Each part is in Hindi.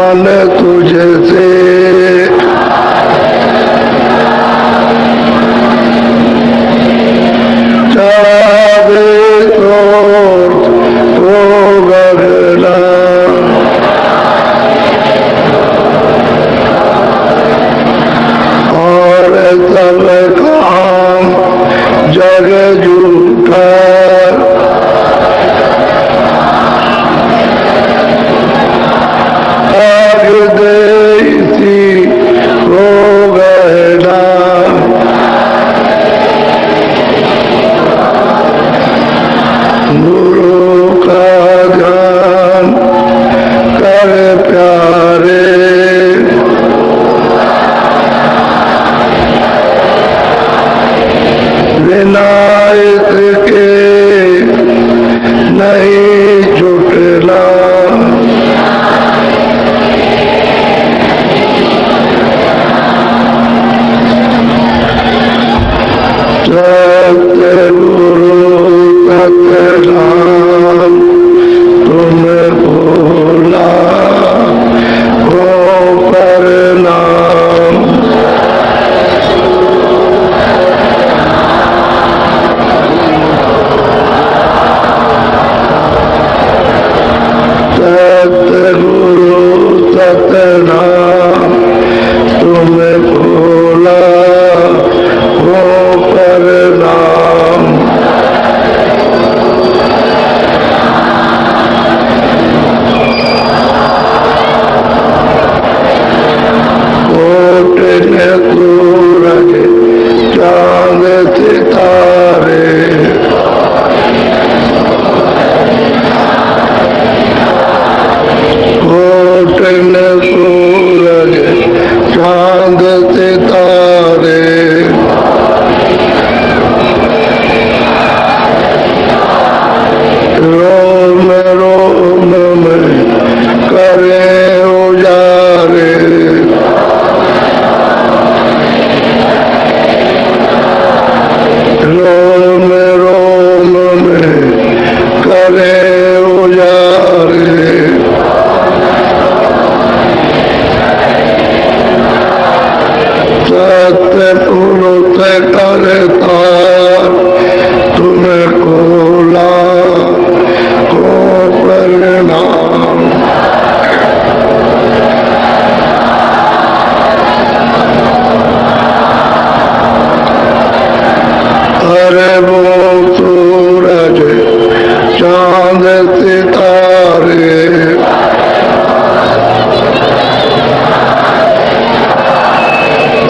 मन तुझसे चाहे तो गढ़ना और सब काम जग झूठा देसी हो गहना गुरु का ध्यान कर प्यारे विनायक के नहीं छुटना सतगुरु सतनाम तुम भोला हो प्रणाम सतगुरु सतनाम तुम भोला हो प्रणाम कोट ने सूरज चांद सितारे कोट ने सूरज चांद सितारे रोम रोम में करे उजारे रोम रोम में करे उजारे सत्य पुरुष करता तुम्हें खोला हो प्रणाम अरे वो सूरज चांद सितारे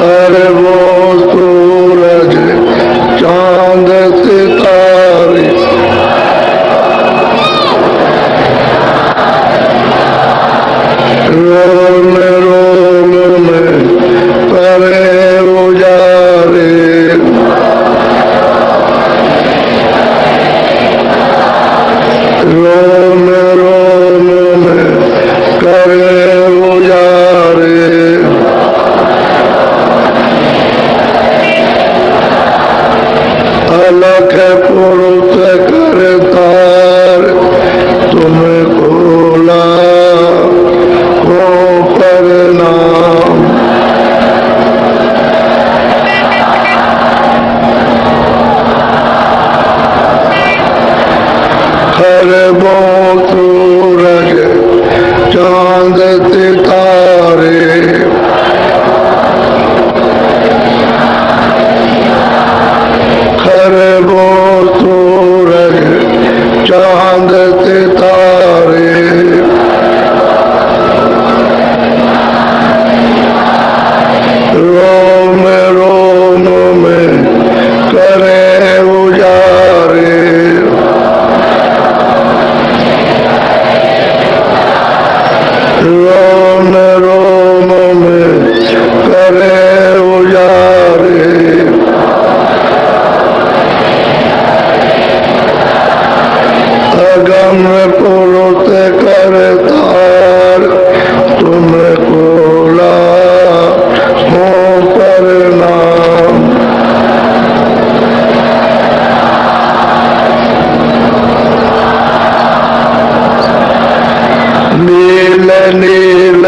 अरे वो सूरज चांद सितारे रोम रोम में करे उजारे रोम रोम में करे उजारे अलख पुरुष करतार तुम्हें खोला हो प्रणाम खरबो सूरज चांद सितारे खरबो सूरज चांद सितारे रोम रोम में करे उजारे रोम रोम में करे उजारे अगम पुरुष करतार तुम खोला हो प्रणाम नील नील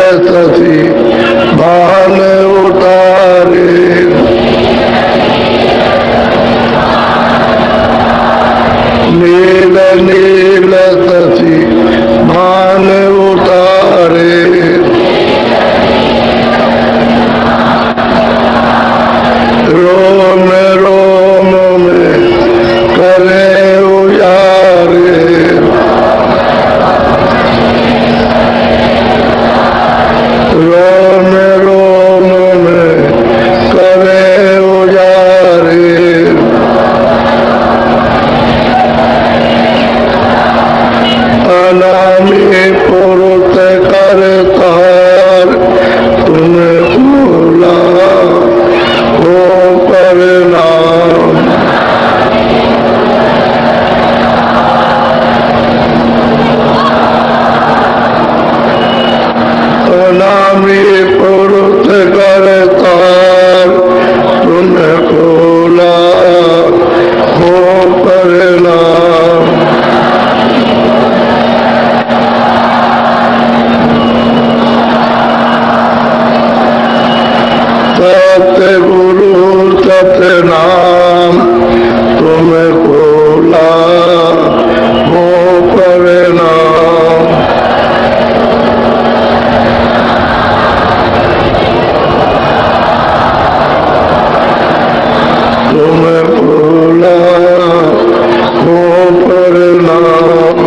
नील नील तसी मान उतारे रोम रोम में करे उजारे रोम रोम में करे उजारे अनामी पुरुष करतार तुम्हें भूला हो परिणाम अनामी पुरुष करतार तुम्हें भूला हो परिणाम सतगुरु सतनाम तुम्हें भोला हो परिणाम तुम्हें भोला हो परिणाम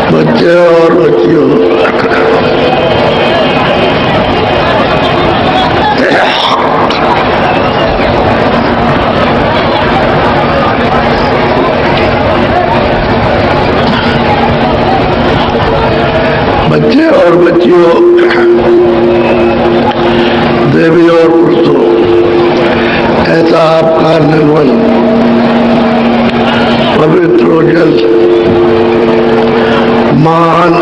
बच्चे और बच्चियों बच्चे और बच्चियों देवी और पुरुषों ऐसा आपका निर्मल पवित्र जल महान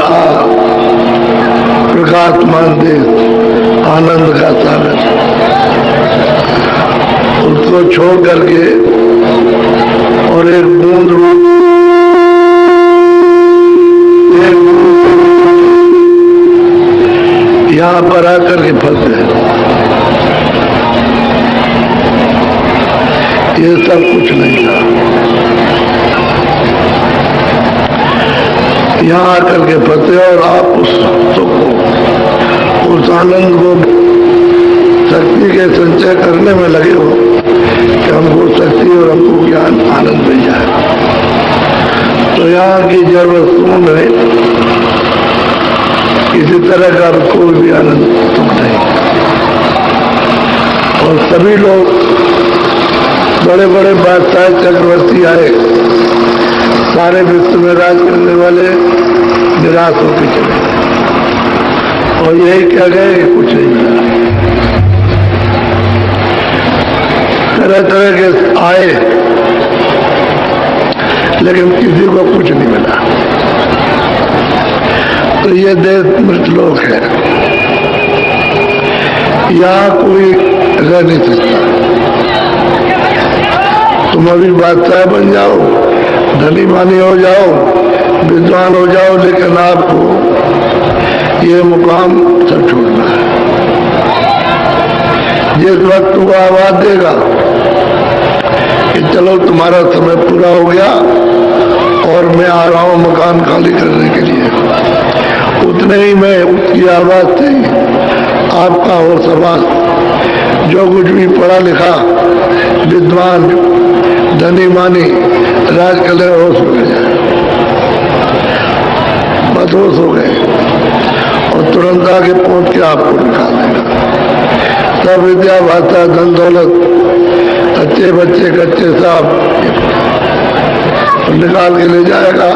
प्रकाशमान देश आनंद का सागर उसको छोड़ करके और एक बूंद रूप यहाँ पर आकर के फंसे ये सब कुछ नहीं था। यहाँ आकर के फंसे और आप उस सुख को उस आनंद को शक्ति के संचय करने में लगे हो कि हमको शक्ति और हमको ज्ञान आनंद मिल जाए। तो यहाँ की जड़ वस्तुओं में किसी तरह का कोई भी आनंद सुख नहीं और सभी लोग बड़े बड़े बादशाह चक्रवर्ती आए सारे विश्व में राज करने वाले निराश होकर चले और यही कह गए कुछ नहीं मिला। तरह तरह के आए लेकिन किसी को कुछ नहीं मिला। तो ये देश मृतलोक है, यहाँ कोई रह नहीं सकता। तुम अभी बादशाह बन जाओ, धनी मानी हो जाओ, विद्वान हो जाओ, लेकिन आपको ये मुकाम सब छोड़ना है। जिस वक्त वो आवाज देगा कि चलो तुम्हारा समय पूरा हो गया और मैं आ रहा हूं मकान खाली करने के लिए, उतने ही में उसकी आवाज से आपका और समाज जो कुछ भी पढ़ा लिखा विद्वान धनी मानी राज कले होश हो गए, बदहोश हो गए और तुरंत आगे पहुंच के आपको निकाल देगा। सब विद्या भाषा धन दौलत अच्छे बच्चे कच्चे साहब निकाल के ले जाएगा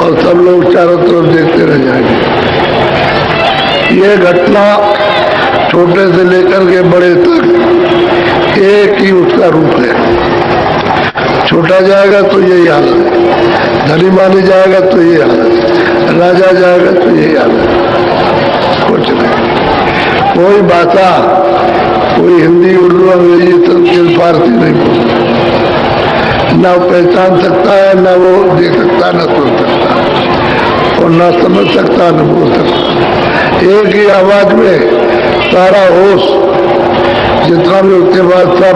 और सब लोग चारों तरफ देखते रह जाएंगे। ये घटना छोटे से लेकर के बड़े तक एक ही उसका रूप है। छोटा जाएगा तो यही हालत है, धनी मानी जाएगा तो यही हालत है, राजा जाएगा तो यही हालत है। कुछ नहीं, कोई भाषा कोई हिंदी उर्दू अंग्रेजी संस्कृत फारसी नहीं बोलता, न वो पहचान सकता है, न वो देख सकता है, न सुन सकता है। और ना समझ सकता न बोल सकता। एक ही आवाज में सारा होश जितना भी उसके बाद सब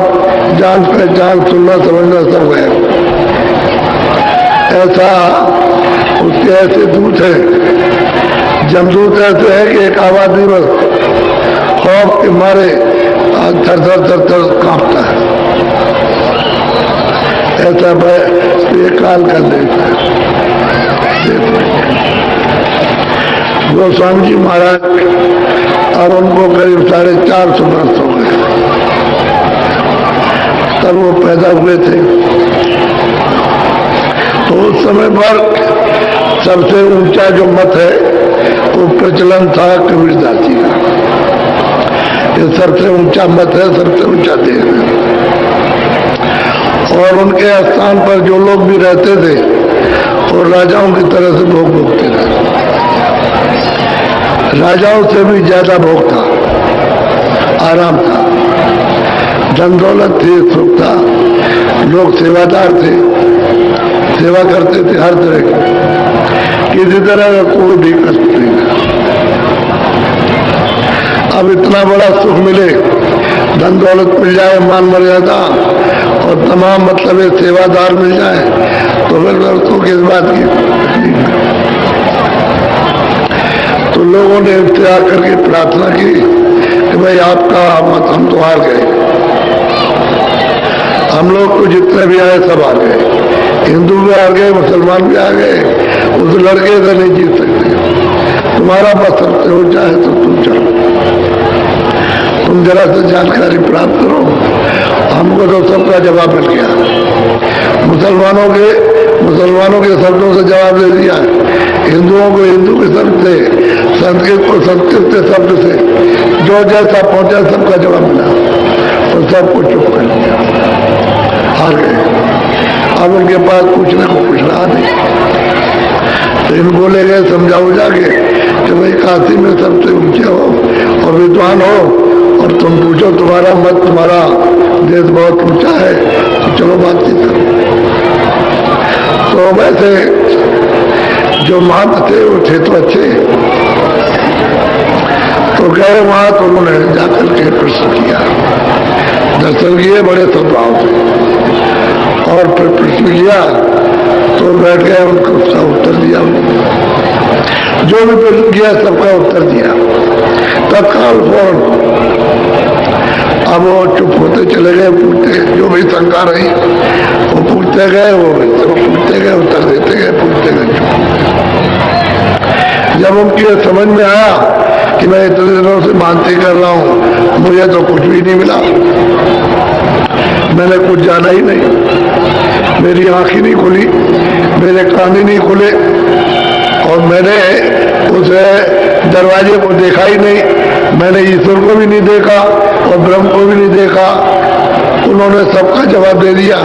जान पहचान सुनना समझना सब है। ऐसा उसके ऐसे दूत है, जमदूत ऐसे है कि एक आवाज नहीं बस खौफ के मारे थर थर थर थर कांपता है। ऐसा ये काल कर देता है। गोस्वामी जी महाराज और उनको करीब 450 वर्ष हो गए तब वो पैदा हुए थे। तो उस समय पर सबसे ऊंचा जो मत है वो प्रचलन था कबीरदास जी का। ये सबसे ऊंचा मत है, सबसे ऊंचा देह है। और उनके स्थान पर जो लोग भी रहते थे और राजाओं की तरह से भोग भोगते थे। राजाओं से भी ज्यादा भोग था, आराम था, धन दौलत थी, सुख था, लोग सेवादार थे, सेवा करते थे हर तरह की, किसी तरह का कोई भी कष्ट नहीं था। अब इतना बड़ा सुख मिले, धन दौलत मिल जाए, मान मर्यादा और तमाम मतलब सेवादार मिल जाए तो फिर दोस्तों किस बात की। तो लोगों ने इफ्तियार करके प्रार्थना की कि भाई आपका मत, हम तो हार गए, हम लोग को जितने भी आए सब आ गए, हिंदू भी आ गए, मुसलमान भी आ गए, उस लड़के से नहीं जीत सकते, तुम्हारा बस सबसे हो जाए तो तुम चलो, तुम जरा से जानकारी प्राप्त करो। हमको तो सबका जवाब मिल गया, मुसलमानों के शब्दों से जवाब दे दिया, हिंदुओं को हिंदू के शब्द से, संस्कृत को संस्कृत के शब्द से, जो जैसा पहुंचा सबका जवाब मिला और सबको चुप कर दिया, हार गए। अब उनके पास पूछने को कुछ रहा नहीं। तो इनको ले गए समझाओ जाके कि भाई काशी में सबसे ऊंचे हो और विद्वान हो और तुम पूछो, तुम्हारा मत, तुम्हारा देश बहुत ऊंचा है, तो चलो बातचीत करो। तो वैसे जो महंत थे वो थे तो अच्छे, तो गए वहां तो उन्होंने जाकर के प्रश्न किया, दर्शन किए बड़े सद्भाव से और फिर प्रश्न किया तो बैठ गए, उनको उसका उत्तर दिया, जो भी प्रश्न किया सबका उत्तर दिया तत्काल फौरन। अब वो चुप होते चले गए, पूछते जो भी शंका रही वो पूछते गए, वो पूछते गए, उत्तर देते गए, पूछते गए, चुप। जब उनकी समझ में आया कि मैं इतने दिनों से मानती कर रहा हूं, मुझे तो कुछ भी नहीं मिला, मैंने कुछ जाना ही नहीं, मेरी आंख ही नहीं खुली, मेरे कान ही नहीं खुले और मैंने उस दरवाजे को देखा ही नहीं, मैंने ईश्वर को भी नहीं देखा और ब्रह्म को भी नहीं देखा। उन्होंने सबका जवाब दे दिया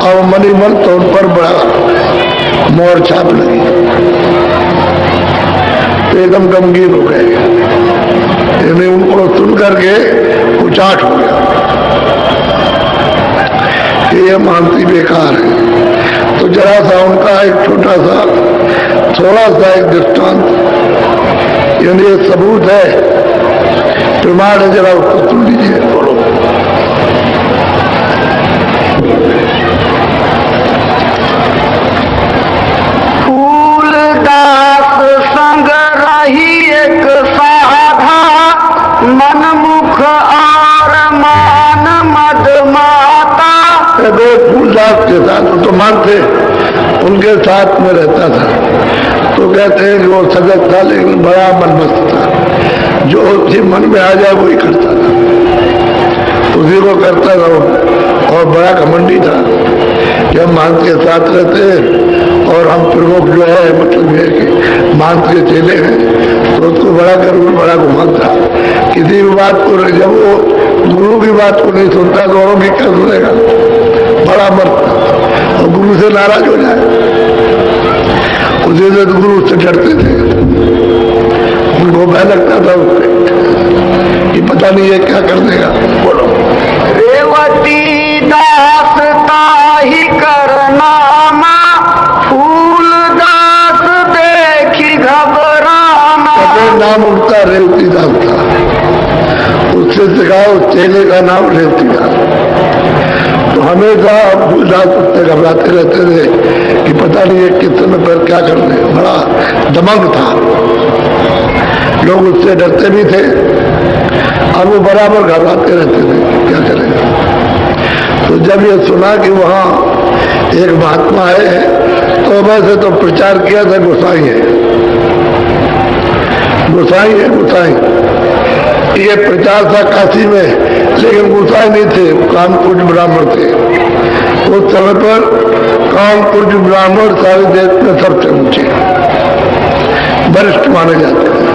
और मन ही मन तो उन पर बड़ा मोहर छाप लगी, तो एकदम गमगीन हो गए, यानी उनको सुन करके उचाट हो गया कि ये मानती बेकार है। तो जरा सा उनका एक छोटा सा थोड़ा सा एक दृष्टांत, यानी ये सबूत है, प्रमाण है, जरा उसको सुन लीजिए। बोलो। फूलदास संग रही एक साधा, मनमुख और मान मद माता। दो फूलदास के साथ वो तो मानते, उनके साथ में रहता था, तो कहते हैं कि वो सजग था लेकिन बड़ा मनमस्त था, जो उसके मन में आ जाए वही करता था, उसी को करता था और बड़ा घमंडी था कि हम महंत के साथ रहते हैं और हम प्रमुख जो है मतलब ये कि महंत के चेले हैं, तो उसको बड़ा गर्व, बड़ा घुमंड था। किसी भी बात को, जब वो गुरु की बात को नहीं सुनता तो औरों की क्या सुनेगा, बड़ा मर्द, और गुरु से नाराज हो जाए, उसी से तो गुरु से डरते थे, उनको भय लगता था उससे कि पता नहीं है क्या कर देगा। बोलो। रेवती दास ताही करनामा, फूल दास देखी घर नाम उनका रेवतीदास था। उससे सिखा, उस चेले का नाम रेवतीदास। तो हमेशा फूलदास उससे घबराते रहते थे कि पता नहीं है किस समय पर क्या कर दे। बड़ा दमंग था, लोग उससे डरते भी थे और वो बराबर घबराते रहते थे, क्या करेंगे। तो जब ये सुना कि वहाँ एक महात्मा है, तो वैसे तो प्रचार किया था गोसाई है, गोसाई है, गोसाई। ये प्रचार था काशी में, लेकिन गोसाई नहीं थे, कानपुर ब्राह्मण थे। उस समय पर कानपुर ब्राह्मण सारे देश में सबसे ऊंचे वरिष्ठ माने जाते थे,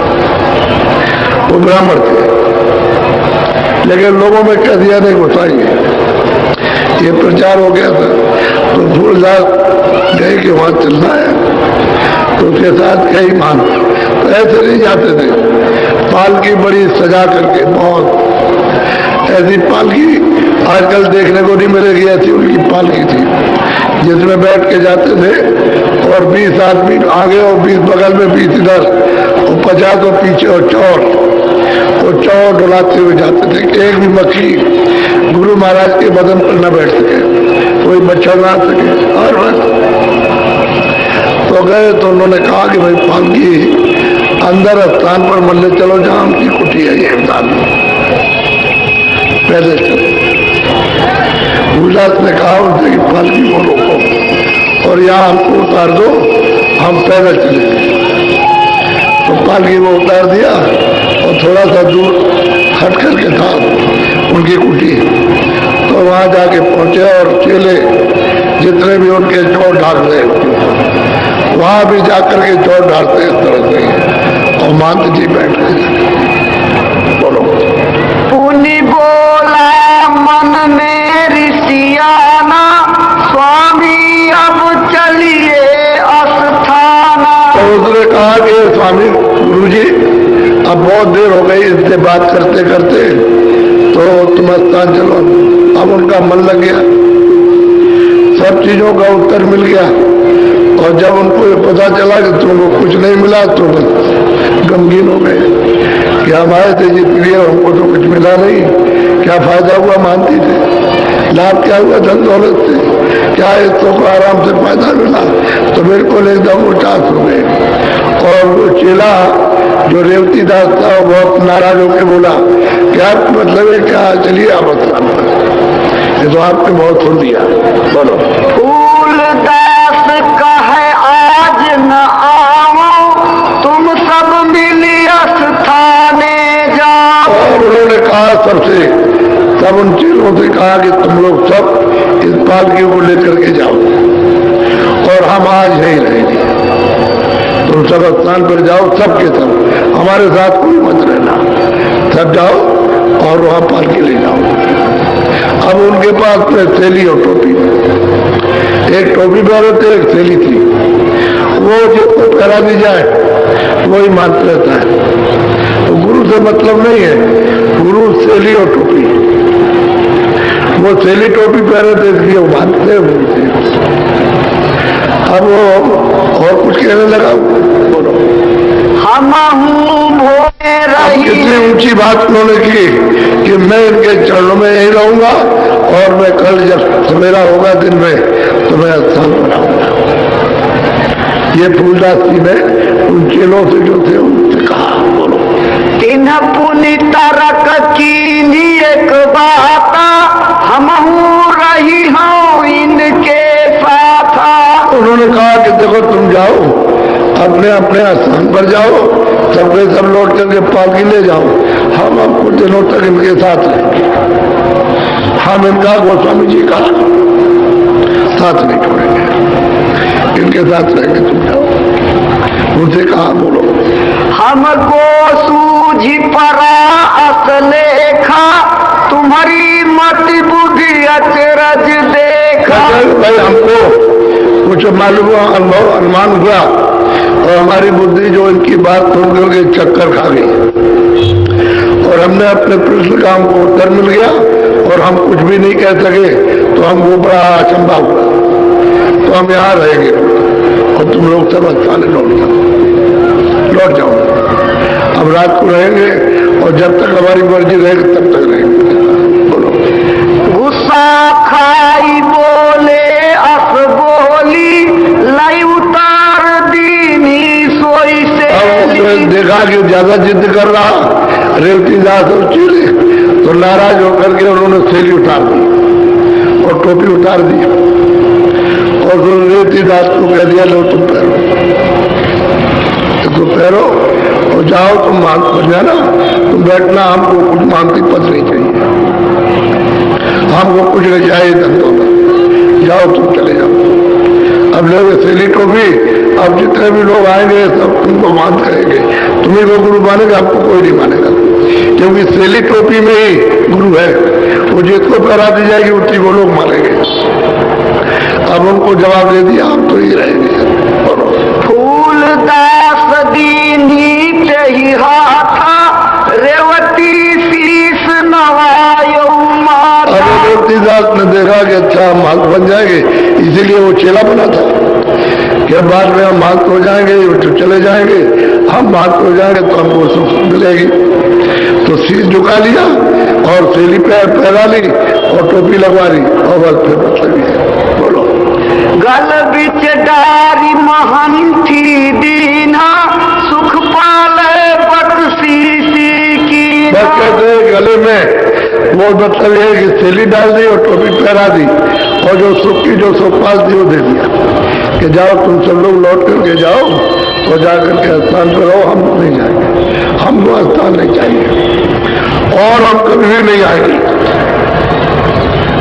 वो ब्राह्मण थे। लेकिन लोगों में कह दिया नहीं गोसाई है। ये प्रचार हो गया था, तो फूलदास गए कि वहां चलना है, तो उसके साथ कई मान, तो ऐसे नहीं जाते थे। पालकी बड़ी सजा करके, बहुत ऐसी पालकी आजकल देखने को नहीं मिलेगी, ऐसी उनकी पालकी थी जिसमें बैठ के जाते थे, और 20 आदमी आगे और 20 बगल में, 20 इधर और 50 और पीछे, और चौर डुलाते हुए जाते थे कि एक भी मक्खी गुरु महाराज के बदन पर न बैठ सके, कोई बच्चा ना सके। और तो गए तो उन्होंने कहा कि भाई पालकी अंदर स्थान पर मन ले चलो जहां उनकी कुटी है, ये स्थान पहले चले। फूलदास ने कहा उनसे कि पालकी को रोको और यहाँ हमको उतार दो, हम पैदल चलेंगे। तो पालकी को उतार दिया और थोड़ा सा दूर हट करके था उनकी कुटी। तो वहां जाके पहुंचे और चेले जितने भी उनके चोर ढाल रहे, वहां भी जाकर के चोर ढालते इस तरह से, और महंत जी बैठ गए। बोलो। पुनि बोला मन में ऋषियाना, स्वामी अब चलिए अस्थाना। तो उसने कहा कि स्वामी गुरुजी अब बहुत देर हो गई इससे बात करते करते, तो तुम स्थान चलो। अब उनका मन लग गया, सब चीजों का उत्तर मिल गया, और जब उनको ये पता चला कि तुमको कुछ नहीं मिला तो बस गमगीन हो गए कि हम आए थे जितने लिए, हमको तो कुछ मिला नहीं, क्या फायदा हुआ मानती थे, लाभ क्या हुआ धन दौलत से, क्या इसको को आराम से फायदा मिला। तो बिल्कुल एकदम उदास हो गए। और वो चेला जो रेवतीदास था वो बहुत नाराज होकर बोला, क्या मतलब है, क्या चलिए आप स्थान पर, ये तो आपने बहुत सुन दिया। बोलो। फूलदास कहे आज न आओ, तुम सब मिली स्थाने जाओ। और उन्होंने कहा सबसे, सब उन चेलों से कहा कि तुम लोग सब इस पालकी को लेकर के जाओ और हम आज यहीं रहेंगे। तुम सब स्थान पर जाओ, सबके सब, हमारे साथ कोई मत रहना, सब जाओ और वहां पालकी ले जाओ। अब उनके पास में थैली और टोपी, एक टोपी पहने थे, एक थैली थी, वो जिसको पहरा दी जाए वही मानते रहता है। तो गुरु से मतलब नहीं है, गुरु थैली और टोपी, वो थैली टोपी पहने थे इसलिए वो मानते हैं। अब वो और कुछ कहने लगा, बोलो। हम भोरे रही। कितनी ऊंची बात उन्होंने की कि मैं इनके चरणों में यही रहूंगा, और मैं कल जब सवेरा होगा दिन में तो मैं स्थान बनाऊंगा। ये फूलदास जी ने उन चेलों से जो थे उनसे कहा। बोलो। तिन्ह पुनि तरक कीनी एक बात, हम रही हूँ इनके साथ। उन्होंने कहा कि देखो तुम जाओ, अपने अपने स्थान पर जाओ, सबके सब लौट करके पालकी ले जाओ, हम कुछ दिनों तक इनके साथ रहेंगे। हम इनका गोस्वामी जी का साथ नहीं छोड़ेंगे, इनके साथ रहेंगे, तुम जाओ। उनसे कहा। बोलो। हमको सूझी परा असलेखा, तुम्हारी मति बुद्धि अचरज देखा। भाई हमको कुछ मालूम हुआ, अनुभव अनुमान हुआ, और हमारी बुद्धि जो इनकी बात सुन करके चक्कर खा गई, और हमने अपने प्रश्न का हमको उत्तर मिल गया, और हम कुछ भी नहीं कह सके, तो हमको बड़ा अचंभा हुआ। तो हम यहाँ रहेंगे और तुम लोग सब स्थान लौट जाओ। हम रात को रहेंगे और जब तक हमारी मर्जी रहेगी तब तक रहेंगे। बोलो। गुस्सा खाई बोले अस बोली लाई उतार दीनी सोई से। अब देखा कि ज्यादा जिद कर रहा रेवती दास और चीले, तो नाराज होकर के उन्होंने थैली उतार दी और टोपी उतार दी और फिर रेवती दास को कह दिया लो तुम पहनो, तुम पहनो और जाओ, तुम मान बन जाना, तुम बैठना, हमको कुछ मानसिक पद नहीं चाहिए, हमको कुछ नहीं चाहिए धंधों में, जाओ तुम चले जाओ। अब लोग थैली टोपी, अब जितने भी लोग आएंगे सब तुमको मान करेंगे, तुम्हें को गुरु मानेगा, आपको कोई नहीं मानेगा, क्योंकि थैली टोपी में ही गुरु है, वो जिसको पहरा दी जाएगी उतनी वो लोग मानेंगे। अब उनको जवाब दे दिया, हम तो ही रहेंगे। फूल दास दीनी ही हाथा रेवती शीस नवायो माथा। अब रेवती दास ने देखा कि अच्छा हम महंत बन जाएंगे, इसीलिए वो चेला बना था कि बाद में हम महंत हो जाएंगे तो चले जाएंगे, हम महंत हो जाएंगे तो हमको सुख मिलेगी। तो शीश झुका लिया और थैली पहना ली और टोपी लगवा ली और बस फिर मतलब बोलो। गल बिच डारी महंती दीना सुख पाले बक्सी की। बस कहते गले में वो मतलब है कि थैली डाल दी और टोपी पहरा दी और जो सुख की जो सुखपाल थी वो दे दिया कि जाओ तुम सब लोग लौट करके जाओ और जाकर के स्थान पर रहो, हम नहीं जाएंगे, हमको स्थान नहीं चाहिए और हम कभी भी नहीं आएंगे,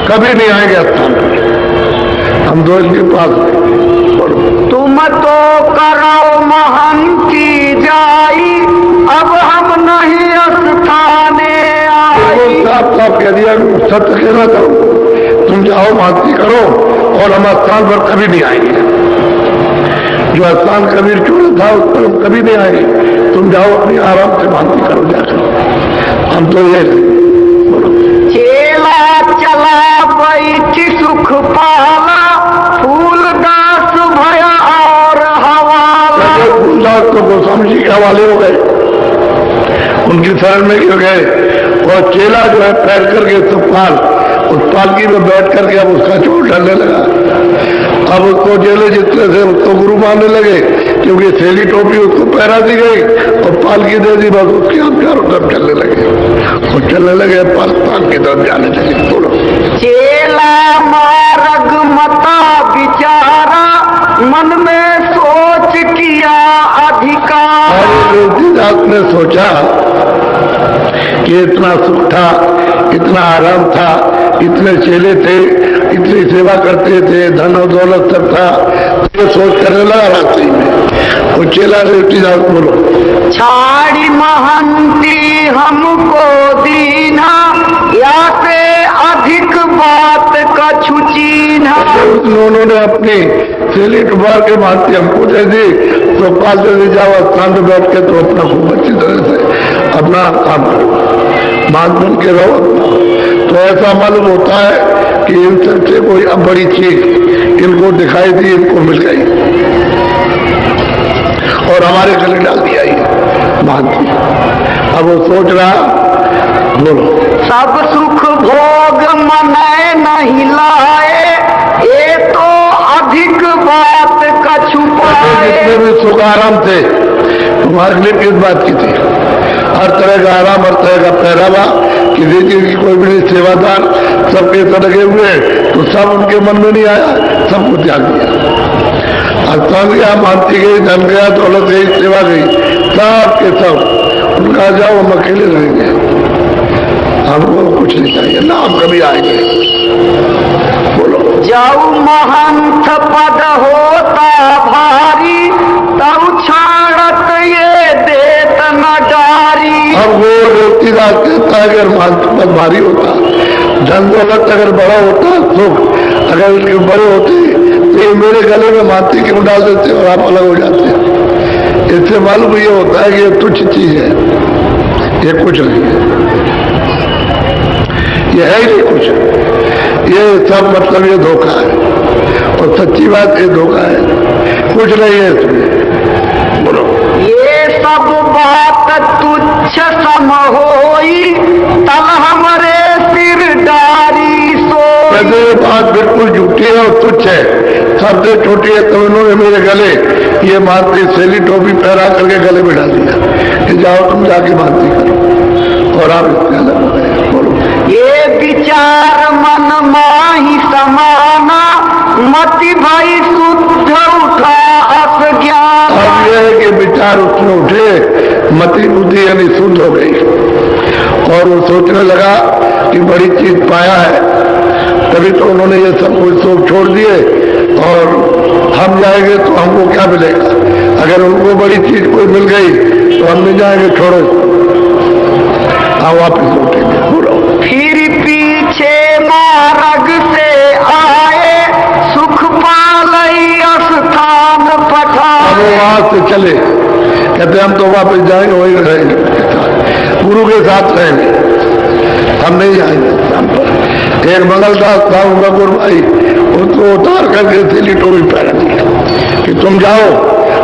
कभी नहीं आएंगे स्थान पर, हम दो इनके पास। तुम तो करो महंती जाई अब हम नहीं स्थाने आई। साफ साफ कह दिया, सत्य कहना करो, तुम जाओ महंती करो और हम स्थान पर कभी नहीं आएंगे, जो स्थान कबीर चुना था उस पर हम कभी नहीं आएंगे, तुम जाओ अपनी आराम से महंती करो जाकर, हम तो ये चेला चला बैठ सुख पाला फूल दास भया और हवाला। फूलदास तो गोस्वामी जी के हवाले हो गए, उनकी शरण में क्यों गए, और चेला जो है पैर करके सुखपाल उस पालकी में बैठ करके अब उसका चोट ढलने लगा। अब उसको जेले जितने थे उसको गुरु मानने लगे, क्योंकि थैली टोपी उसको पहरा दी गई और पालकी दे दी, बस उसके हम चारों तरफ चलने लगे और चलने लगे, पाकिस्तान की तरफ जाने लगे। बोलो। चेला मार्ग मता विचारा मन में सोच किया अधिकार। तुलसीदास ने सोचा कि इतना सुख था, इतना आराम था, इतने चेले थे, इतनी सेवा करते थे, धन और दौलत सब था, तो सोच करने लगा रास्ते में। वो चेला तुलसीदास बोलो। छाड़ी महंती हमको दीना या से अधिक बात कछु चीन्हा। उन्होंने अपनी थैली डुबा के महंती हमको दे दी, तो पाल दे जाओ स्थान में बैठ के तो अपना खूब अच्छी तरह से अपना काम करो, महंत बन के रहो। तो ऐसा मालूम होता है कि इन सबसे कोई अब बड़ी चीज इनको दिखाई दी, इनको मिल गई और हमारे गले डाल दिया ये महंती। अब वो सोच रहा, बोलो। सब सुख भोग मने नहीं लाए ये तो अधिक बात कछु पाए। जितने भी सुख आराम थे तुम्हारे लिए किस बात की थी, हर तरह का आराम, हर तरह का पहरावा, किसी चीज की कोई भी नहीं, सेवादार सबके साथ लगे हुए, तो सब उनके मन में नहीं आया, सबको त्याग दिया। स्थान गया, मानती गई, धन गया, दौलत गई, सेवा गई, सब के सब उनका जाओ, हम अकेले रहेंगे, हमको कुछ नहीं चाहिए ना, हम कभी आएंगे। बोलो। जाऊ महंत पद होता भारी तब छाड़त ये देत न डारी। अब वो तुलसीदास कहता है अगर महंत पद भारी होता, धन दौलत अगर बड़ा होता, सुख अगर उनके बड़े होते, तो ये मेरे गले में महंती क्यों डाल देते और आप अलग हो जाते। इससे मालूम ये होता है कि ये तुच्छ चीज है, ये कुछ नहीं है, ये है ही नहीं कुछ, ये सब मतलब ये धोखा है और सच्ची बात ये धोखा है, कुछ नहीं है इसमें। बोलो। ये सब बात तुच्छ सम होई तल हमरे सिर डारी सो। वैसे ये बात बिल्कुल झूठी है और तुच्छ है, सबसे छोटी है। तो उन्होंने मेरे गले ये मानती सेली टोपी पहरा करके गले में डाल दिया कि जाओ तुम जाके मानती करो, और आप इससे अलग हो गए। बोलो। ये विचार मन माही समाना मति भाई शुद्ध उठा अस ज्ञान। अब यह है कि विचार उसमें उठे, मति बुद्धि यानी शुद्ध हो गई, और वो सोचने लगा कि बड़ी चीज पाया है। तभी तो उन्होंने ये सब कुछ शौक छोड़ दिए, और हम जाएंगे तो हमको क्या मिलेगा? अगर उनको बड़ी चीज कोई मिल गई तो हम नहीं जाएंगे, छोड़ो, हम वापिस लौटेंगे। फिर पीछे मार्ग से आए सुख पालई स्थान पठाए। वो वहां से चले, कहते हम तो वापस जाएंगे, वही रहेंगे, गुरु के साथ रहेंगे, हम नहीं जाएंगे। एक मंगलदास था उनका गुरु भाई, उसको उतार करके सीली टोपी पहना दिया कि तुम जाओ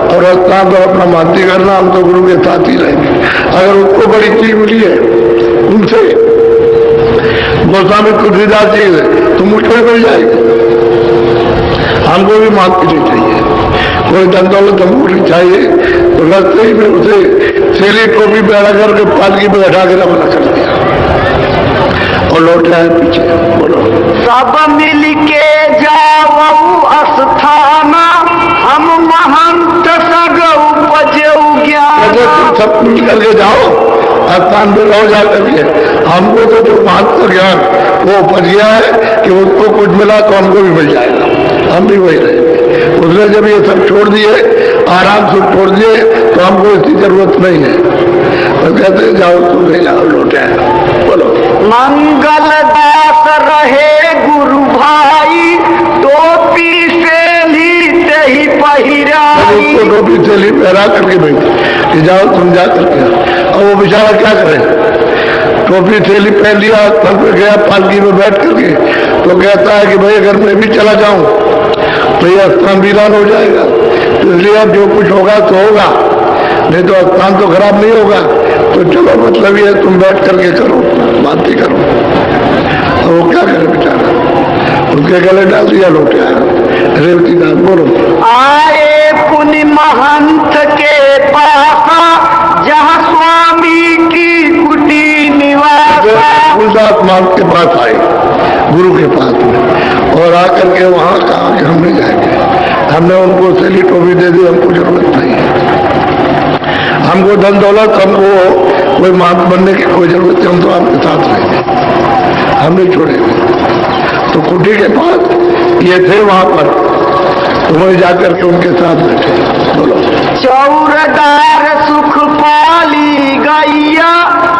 और स्थान तो अपना मानती करना, हम तो गुरु के साथ ही रहेंगे। अगर उसको बड़ी चीज मिली है उनसे, गोस्वामी तुलसीदास जी तो मुझको भी मिल जाएगी, हमको भी मानती नहीं चाहिए, कोई धन दौलत हमको नहीं चाहिए। तो रास्ते ही में उसे सेली टोपी पहना करके पालकी में बैठा के रवाना कर दिया और लौट आए पीछे। बोलो। सब मिल के जाओ स्थाना हम महंत सगौ बजऊ ज्ञान। तुम सब मिल करके जाओ स्थान पे रहो जा करके, हमको तो जो महत्व ज्ञान वो उपज गया है कि उसको कुछ मिला तो हमको भी मिल जाएगा, हम भी वही रहेंगे। उसने जब ये सब छोड़ दिए, आराम से छोड़ दिए, तो हमको इसकी जरूरत नहीं है। तो कहते जाओ तुम नहीं जाओ, लौटे। बोलो। मंगल दास रहे गुरु भाई टोपी से लीते ही पहिराई। उसको टोपी से ली पहरा करके भेज कि जाओ तुम जा करके। और वो बेचारा क्या करे, टोपी थैली पहन लिया, तल पे गया पालकी में बैठ करके, तो कहता है कि भाई अगर मैं भी चला जाऊं तो ये स्थान वीरान हो जाएगा, तो इसलिए अब जो कुछ होगा तो होगा, नहीं तो स्थान तो खराब नहीं होगा। तो चलो मतलब ये तुम बैठ करके करो, बातें करो। और वो क्या करे बेचारा, उसके गले डाल दिया, लौटे आया। रेवती दास। बोलो। आए पुण्य महंत के पासा जहाँ स्वामी की कुटी निवास। तुलसीदास महंत के पास आए, गुरु के पास में, और आकर के वहां कहा कि हम नहीं जाएंगे, हमने उनको सेली टोपी दे दी, हमको जरूरत नहीं है, हमको धन दौलत, हमको कोई महंत बनने की कोई जरूरत नहीं, हम तो आपके साथ रहेंगे, हम नहीं छोड़ेंगे। तो कुटी के पास ये थे, वहां पर तो वहीं जाकर के उनके साथ बैठे। बोलो। चौरदार सुख पाली गैया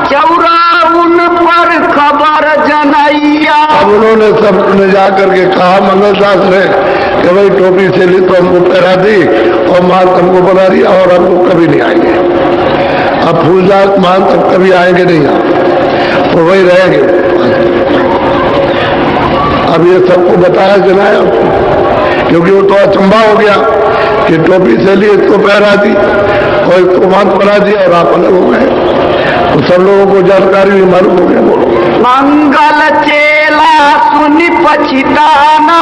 चौरा उन पर खबर जनैया। अब उन्होंने सबने जाकर के कहा मंगलदास ने कि भाई टोपी से ली तो हमको पहरा दी और माल हमको बना दिया, और हमको कभी नहीं आएंगे। अब फूलदास मान तब कभी आएंगे नहीं, आप तो वही रहेंगे। अब ये सबको बताया जनाया, क्योंकि वो तो अचंभा हो गया कि टोपी से ली, इसको पहरा दी और इसको मांग बना दिया और आप अलग हो गए। तो सब लोगों को जानकारी भी मालूम हो गया। बोलो। मंगल चेला सुनि पछिताना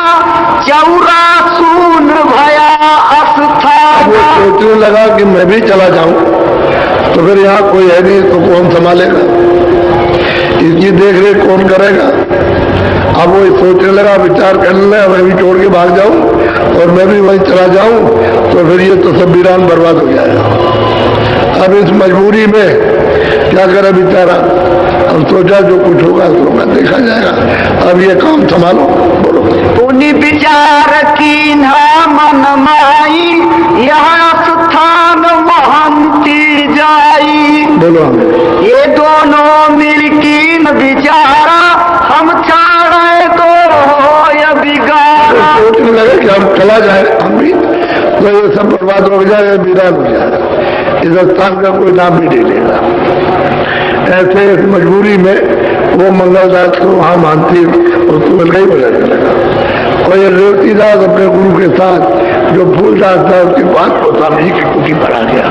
चौरा सुन भया अस्थान। वो सोचने लगा कि मैं भी चला जाऊं तो फिर यहाँ कोई है नहीं, तो कौन संभालेगा, इसकी देख रेख कौन करेगा। अब वो सोचने लगा, विचार करने लगा, मैं भी छोड़ के भाग जाऊं और मैं भी वहीं चला जाऊं तो फिर ये तो सब वीरान बर्बाद हो जाएगा। अब इस मजबूरी में क्या करे बेचारा, अब सोचा जो कुछ होगा तो मैं देखा जाएगा, अब ये काम संभालो। बोलो। पुनि विचार कीन्हा मन माई यहाँ स्थान महंती जाई। बोलो। ये दोनों मिलकीन विचारा हम चाहे तो हो बिगाड़ा। सोचने लगे कि हम चला जाए, हम भी तो ये सब बर्बाद हो जाए, वीरान हो जाए, इस स्थान का कोई नाम भी नहीं लेगा। ऐसे इस मजबूरी में वो मंगलदास को वहां मानती उसको मिल गई बजा लगा। और ये रेवतीदास अपने गुरु के साथ जो फूलदास था उसके पास गोस्वामी जी की कुटी पर आ गया।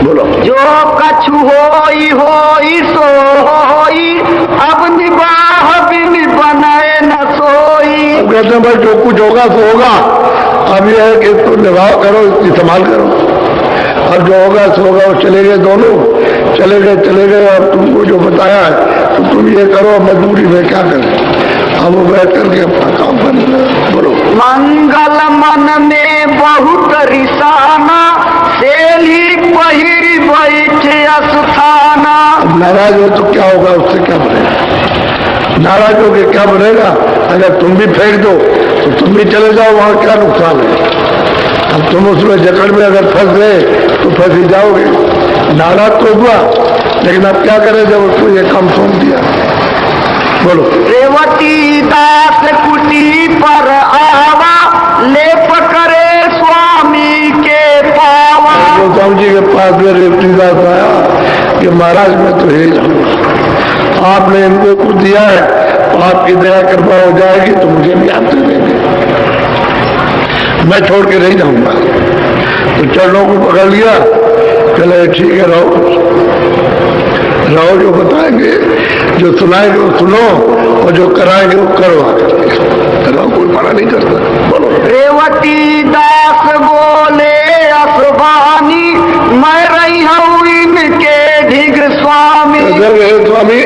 बोलो। जो कछु होई सो होई, अब निबाह बिन बनाए न सोई। अब कहते हैं भाई जो कुछ होगा सो होगा, अब यह है कि तुम निभाव करो, इस्तेमाल करो। अब जो होगा सो होगा। और चले गए दोनों, चले गए। अब तुमको जो बताया है तो तुम ये करो, मजबूरी में क्या करें। अब वो बैठ करके अपना काम करना। बोलो। मंगल मन में बहुत रिसाना, सेली पहिरी बैठे अस्थाना। अब नाराज हो तो क्या होगा, उससे क्या बनेगा। नाराज हो के क्या बनेगा। अगर तुम भी फेंक दो तो तुम भी चले जाओ, वहां क्या नुकसान है। अब तुम उसमें जकड़ में अगर फंस गए तो फंस ही जाओगे। नाराज तो हुआ, लेकिन अब क्या करें जब उसको ये काम सौंप दिया। बोलो। रेवती दास कुटी पर आवा, लेप करे स्वामी के पावा। गोस्वामी जी के पास में रेवती दास आया कि महाराज मैं तो यही जाऊंगा, आपने इनको कुछ दिया है, आपकी दया कृपा हो जाएगी तो मुझे भी आप दे देंगे, मैं छोड़ के नहीं जाऊंगा। तो चरणों को पकड़ लिया, चले ठीक है रहो, जो बताएंगे जो सुनाएंगे वो सुनो, और जो कराएंगे वो करो। करो, कोई मना नहीं करता। बोलो। रेवती दास बोले असबानी, मैं रही हूँ इनके ढिग स्वामी। स्वामी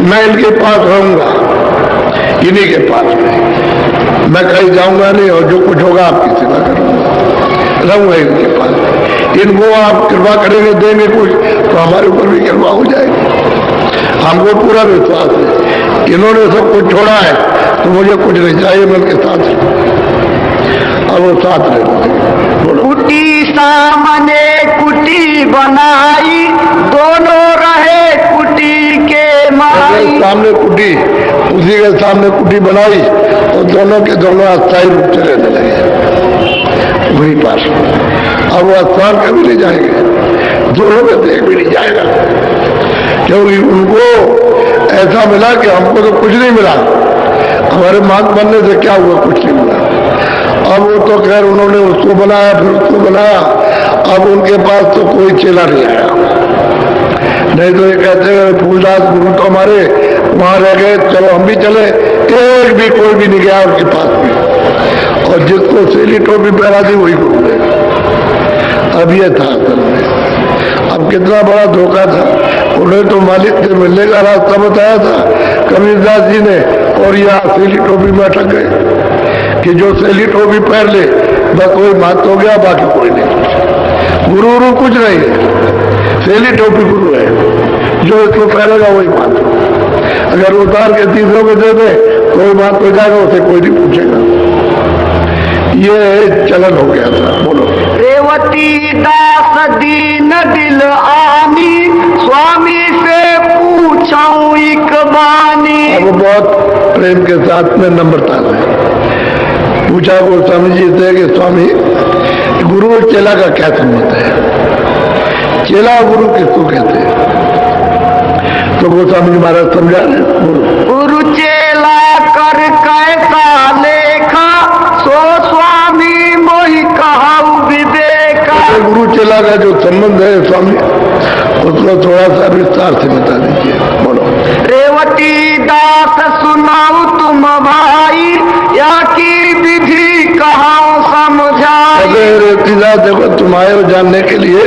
मैं इनके पास रहूंगा, इन्हीं के पास में, मैं कहीं जाऊंगा नहीं, और जो कुछ होगा आपकी सेवा करूंगा, रहूंगा इनके पास। इनको आप कृपा करेंगे, देंगे कुछ तो हमारे ऊपर भी कृपा हो जाएगी। हमको पूरा विश्वास है, इन्होंने सब कुछ छोड़ा है तो मुझे कुछ नहीं चाहिए, मैं उनके साथ अब वो साथ रहे। कुटी सामने कुटी बनाई, दोनों रहे कुटी के माई। सामने कुटी, उसी के सामने कुटी बनाई, और दोनों के दोनों अस्थायी रूप से रहने लगे वहीं पास। अब वो स्थान कभी नहीं जाएंगे, दोनों में देख भी नहीं जाएगा, क्योंकि उनको ऐसा मिला कि हमको तो कुछ नहीं मिला, हमारे मांग बनने से क्या हुआ, कुछ नहीं मिला। अब वो तो खैर उन्होंने उसको बनाया, फिर उसको बनाया, अब उनके पास तो कोई चेला नहीं आया। नहीं तो ये कहते हैं फूलदास गुरु तो हमारे वहां रह गए, चलो हम भी चले, एक भी कोई भी नहीं गया उनके पास में। और जिसको सेली टोपी पहना दी वही गुरु गए। अब ये था असल में, अब कितना बड़ा धोखा था। उन्हें तो मालिक से मिलने का रास्ता बताया था कबीरदास जी ने, और यहाँ सेली टोपी में अटक गए कि जो सेली टोपी पहन ले बस कोई बात हो गया, बाकी कोई नहीं। गुरु कुछ नहीं है, सेली टोपी गुरु है, जो इसको पहनेगा वही बात। अगर उतार के तीसरों को दे दे कोई बात हो जाएगा, उसे कोई नहीं पूछेगा। ये चलन हो गया था। बोलो। रेवती दास दीन दिल आनी, स्वामी से पूछाऊं एक बानी। अब बहुत प्रेम के साथ में नम्रता से पूछा गोस्वामी जी से कि स्वामी गुरु और चेला का क्या संबंध है, चेला गुरु किसको कहते हैं। तो गोस्वामी जी महाराज समझा रहे। गुरु चेला कर कैसा लेखा, सो स्वामी मोहि कहाऊ विवेका। गुरु चेला का जो संबंध है स्वामी, उसको थोड़ा सा विस्तार से बता दीजिए। बोलो। रेवती दास सुनाऊ तुम भाई, या की विधि कहां समझाई। रेवती दास देखो तुम आए हो जानने के लिए,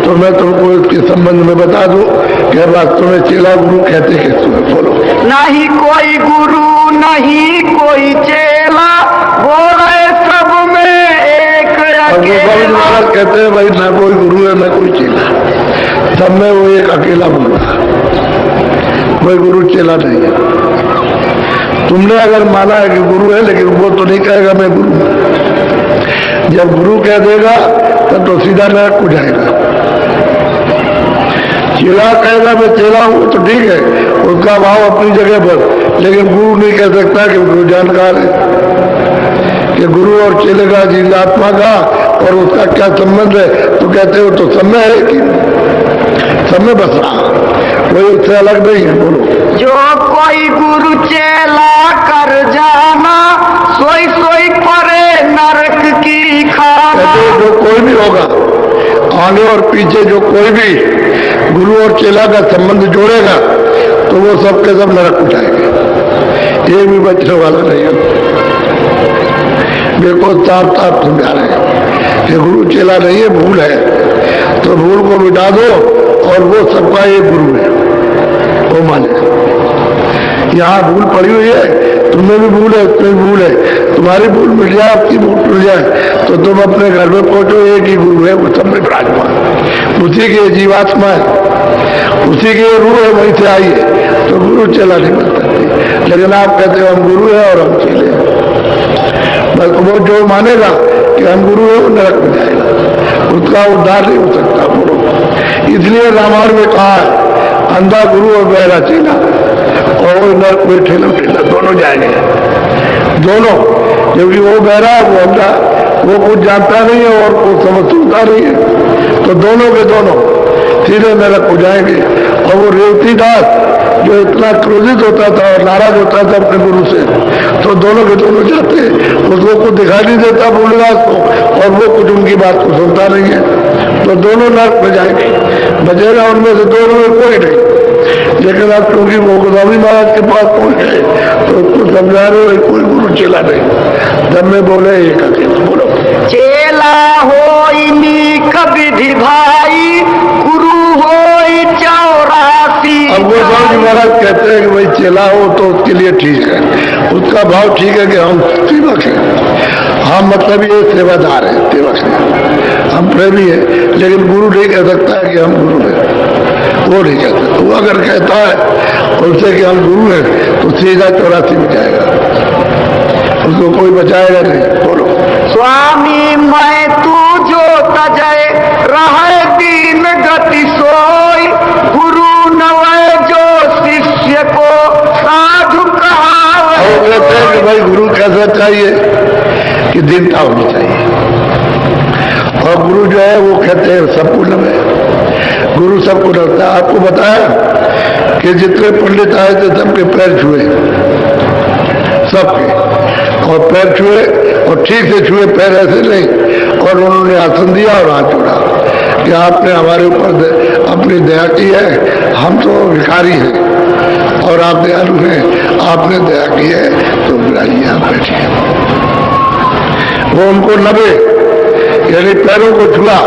तो मैं तुमको इसके संबंध में बता दूं कि वास्तव में चेला गुरु कहते किसको। बोलो। नहीं कोई गुरु नहीं कोई चेला, वो है सब में एक अकेला। कहते हैं भाई ना कोई गुरु है ना कोई चेला, सब में वो एक अकेला गुरु है, कोई गुरु चेला नहीं है। तुमने अगर माना है कि गुरु है, लेकिन वो तो नहीं कहेगा मैं गुरु हूं। जब गुरु कह देगा तब तो सीधा नरक को जाएगा। चेला कहेगा मैं चेला हूं तो ठीक है, उसका भाव अपनी जगह पर, लेकिन गुरु नहीं कह सकता कि गुरु जानकार है। कि गुरु और चेले का जीवात्मा का और उसका क्या संबंध है, तो कहते हो तो सब में है कि सब में बस रहा, कोई उससे अलग नहीं है। बोलो। जो कोई गुरु चेला कर जाना, सोई सोई परे नरक की खाना। जो कोई भी होगा आगे और पीछे जो कोई भी गुरु और चेला का संबंध जोड़ेगा तो वो सबके सब नरक को जाएंगे, एक भी बचने वाला नहीं है। देखो साफ साफ समझा रहे हैं कि गुरु चेला नहीं है, भूल है, तो भूल को मिटा दो और वो सबका एक गुरु है, वो माने। यहाँ भूल पड़ी हुई है, तुम्हें भी भूल है, उसमें भी भूल है, तुम्हारी भूल मिट जाए, आपकी भूल मिट जाए तो तुम अपने घर में पहुंचो, एक ही गुरु है, वो सब में विराजमान, उसी की जीवात्मा है, उसी की रूह है, वहीं से आई है, तो गुरु चेला नहीं बन सकती। लेकिन आप कहते हो हम गुरु हैं और हम चेले हैं, बस वो जो मानेगा कि हम गुरु हैं वो नरक में जाएगा, उसका उद्धार नहीं हो सकता। बोलो, इसलिए रामायण में कहा है अंधा गुरु और बहरा चेला, और वो नरक में ठेला ठेला दोनों जाएंगे, दोनों, क्योंकि वो बहरा वो अंधा, वो कुछ जानता नहीं है और कुछ समझ सुनता नहीं है, तो दोनों के दोनों सीधे नरक हो जाएंगे। और वो रेवती दास जो इतना क्रोधित होता था और नाराज होता था अपने गुरु से, तो दोनों के दोनों जाते, उसको कुछ दिखाई नहीं देता भूलदास को, और वो कुछ उनकी बात को सुनता नहीं है, तो दोनों नरक में जाएंगे, बचेगा उनमें से दोनों में कोई नहीं। लेकिन अब क्योंकि वो गोदावरी महाराज के पास पहुंच गए तो उसको समझा रहे कोई गुरु चेला नहीं, जब में बोले एक अकेला। बोलो, चेला होई नीक विधि भाई, गुरु होई 84। अब गोदावरी महाराज कहते हैं कि भाई चेला हो तो उसके लिए ठीक है, उसका भाव ठीक है कि हम सेवक हैं, हम मतलब ये सेवादार है, सेवक है, हम प्रेमी है, लेकिन गुरु नहीं कह सकता है कि हम गुरु हैं, वो नहीं कहता। वो अगर कहता है उनसे कि हम गुरु हैं तो सीधा 84 में जाएगा, उसको कोई बचाएगा नहीं। बोलो, स्वामी मैं तू जो तजय रहे दीन गति सोई, गुरु नवय जो शिष्य को साधु कहावे। वो कहते हैं कि भाई गुरु कैसा चाहिए कि दीनता होनी चाहिए, और गुरु जो है वो कहते हैं सबको नवे, गुरु सबको डरता है। आपको बताया कि जितने पंडित आए थे सबके पैर छुए, सबके, और पैर छुए और ठीक से छुए, पैर ऐसे नहीं, और उन्होंने आसन दिया और हाथ जोड़ा कि आपने हमारे ऊपर अपनी दया की है, हम तो भिखारी हैं और आप दयालु हैं, आपने दया की है तो बुलाइए, आप बैठिए। वो उनको नबे यानी पैरों को छुआ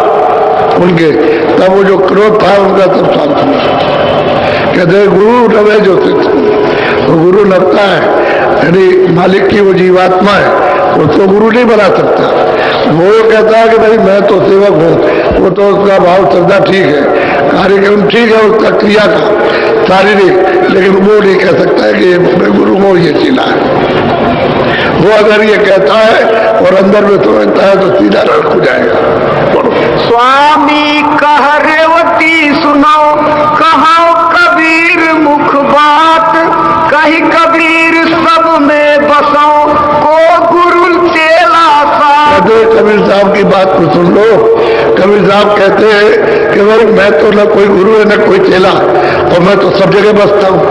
उनके, तब वो जो क्रोध था उनका तब शांत हुआ। कहते गुरु नवे जो सिख, तो गुरु नबता है, यानी मालिक की वो जीवात्मा है, उसको गुरु नहीं बना सकता। वो कहता है कि भाई मैं तो सेवक हूँ, वो तो उसका भाव श्रद्धा ठीक है, कार्यक्रम ठीक है उसका क्रिया का शारीरिक, लेकिन वो नहीं कह सकता है कि मैं गुरु हूँ, ये चीला है। वो अगर ये कहता है और अंदर में समझता है तो सीधा नरक हो जाएगा। स्वामी कह रेवती सुनो, कहो कबीर मुख बात, कही कबीर सब में बसो, को गुरु चेला साथ। कबीर साहब की बात को सुन लो। कबीर साहब कहते हैं कि भाई मैं तो न कोई गुरु है न कोई चेला, और मैं तो सब जगह बसता हूँ,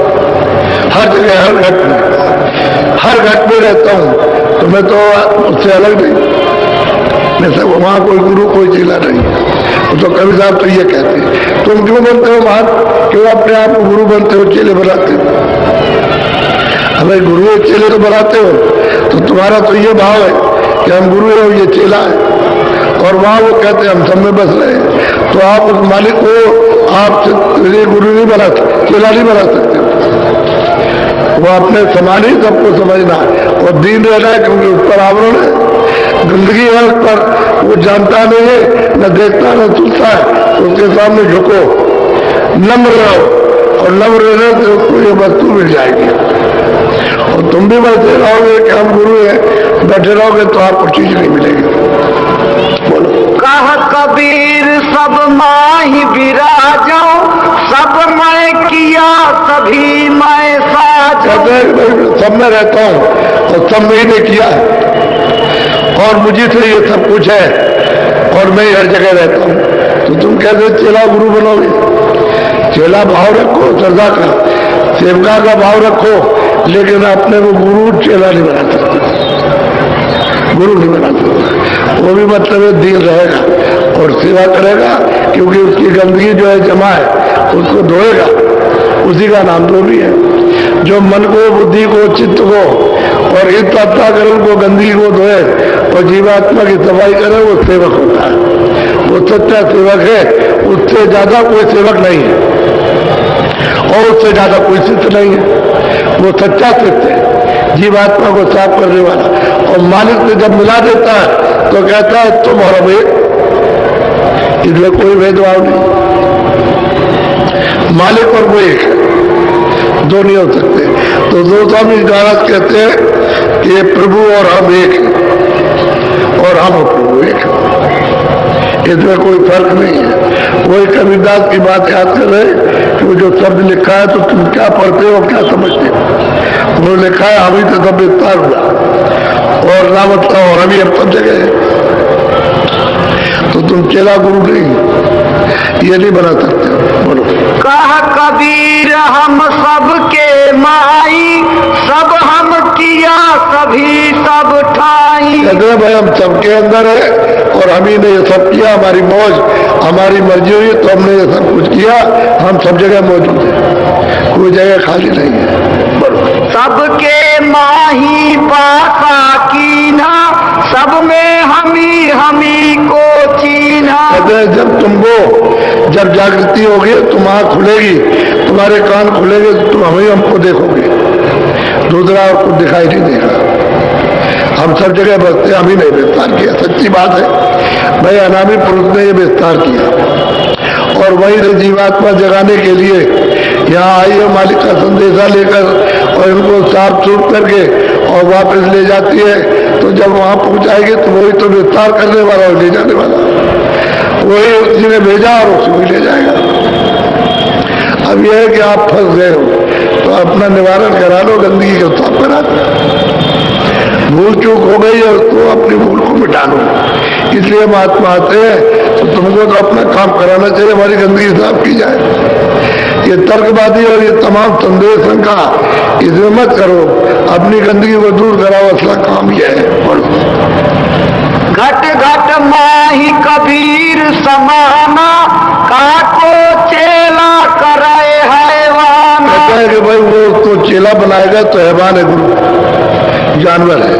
हर जगह, हर घट में, हर घट में रहता हूँ, तो मैं तो उससे अलग नहीं, मैं सब वहाँ कोई गुरु कोई चेला नहीं। तो कबीर साहब तो ये कहते हैं तुम क्यों बनते हो महान, क्यों अपने आप को गुरु बनते हो, चेले बनाते हो? अगर गुरु चेले तो बनाते हो तो तुम्हारा तो ये भाव है कि हम गुरु है और ये चेला है, और वहाँ वो कहते हैं हम सब में बस रहे हैं, तो आप उस मालिक को आप गुरु नहीं बना सकते, चेला नहीं बना सकते। वो अपने समान ही सबको समझना है और दीन रहना है, क्योंकि उस पर आवरण है, गंदगी है उस पर, वो जानता नहीं है, न देखता न सुनता है, तो उसके सामने झुको, नम्र रहो, और नम्र रहने से उसको ये वस्तु मिल जाएगी। और तुम भी बैठे रहोगे कि हम गुरु हैं, बैठे रहोगे तो आपको चीज नहीं मिलेगी। बोलो, कह कबीर सब माही विराजो, सब मैं किया सभी मैं साज। सब में रहता हूँ और सब में ही किया है, और मुझे से ये सब कुछ है, और मैं हर जगह रहता हूँ। तो तुम कैसे चेला गुरु बनोगे? चेला भाव रखो श्रद्धा का, सेवका का भाव रखो, लेकिन अपने को गुरु चेला नहीं बना सकते, गुरु नहीं बना सकता। वो भी मतलब दीन रहेगा, और सेवा करेगा, क्योंकि उसकी गंदगी जो है जमा है उसको धोएगा, उसी का नाम धोबी है। जो मन को, बुद्धि को, चित्त को और हित अंतःकरण को, गंदगी को धोए और जीवात्मा की सफाई करे, वो सेवक होता है, वो सच्चा सेवक है। उससे ज्यादा कोई सेवक नहीं है और उससे ज्यादा कोई शिष्य नहीं है। वो सच्चा शिष्य है, जीवात्मा को साफ करने वाला। और मालिक से जब मिला देता है तो कहता है तुम और हम एक, इसलिए कोई भेदभाव नहीं, मालिक और वो एक है, दो नहीं हो सकते। तो दो स्वामी महाराज कहते हैं कि प्रभु और हम एक है और हम और प्रभु एक है, इसमें कोई फर्क नहीं है। वही कबीरदास की बात याद कर रहे कि वो जो शब्द लिखा है तो तुम क्या पढ़ते हो, क्या समझते हो। वो लिखा है हम ही तो सब विस्तार हुआ और रामत का और अभी अब सब जगह है। तो तुम चेला गुरु नहीं, ये नहीं बना सकते हो। बोलो। कह कबीर हम सबके माई, सब हम किया सभी सब ठाई। कहते हैं भाई हम सबके अंदर है और हम ही ने ये सब किया, हमारी मौज, हमारी मर्जी हुई तो हमने ये सब कुछ किया। हम सब जगह मौजूद है, कोई जगह खाली नहीं है। बोलो। सबके माही पासा कीना, सब में हमी को चीना। कहते हैं जब जागृति होगी, तुम आँख खुलेगी, तुम्हारे कान खुलेंगे तो तुम हमें हमको देखोगे, दूसरा और कुछ दिखाई नहीं देगा। हम सब जगह बसते, हम ही नहीं विस्तार किया। सच्ची बात है भाई, अनामी पुरुष ने ये विस्तार किया और वही जीवात्मा जगाने के लिए यहाँ आई है, मालिक का संदेशा लेकर और इनको साफ सूफ करके और वापस ले जाती है। तो जब वहां पहुंचाएगी तो वही तो विस्तार करने वाला और ले जाने वाला, वही उसी ने भेजा और उसी को ले जाएगा। अब यह है कि आप फंस गए हो तो अपना निवारण करा लो, गंदगी को साफ करा दो। भूल चूक हो गई है तो अपनी भूल को मिटा लो। इसलिए महात्मा आते हैं तो तुमको तो अपना काम कराना चाहिए, हमारी गंदगी साफ की जाए। ये तर्कबाजी और ये तमाम संदेह शंका इसमें मत करो, अपनी गंदगी को दूर कराओ, असला काम यह है। घट घट माही कबीर समाना, काको चेला करे हैवान। कहता है कि भाई वो उसको चेला बनाएगा तो हैवान है, गुरु जानवर है,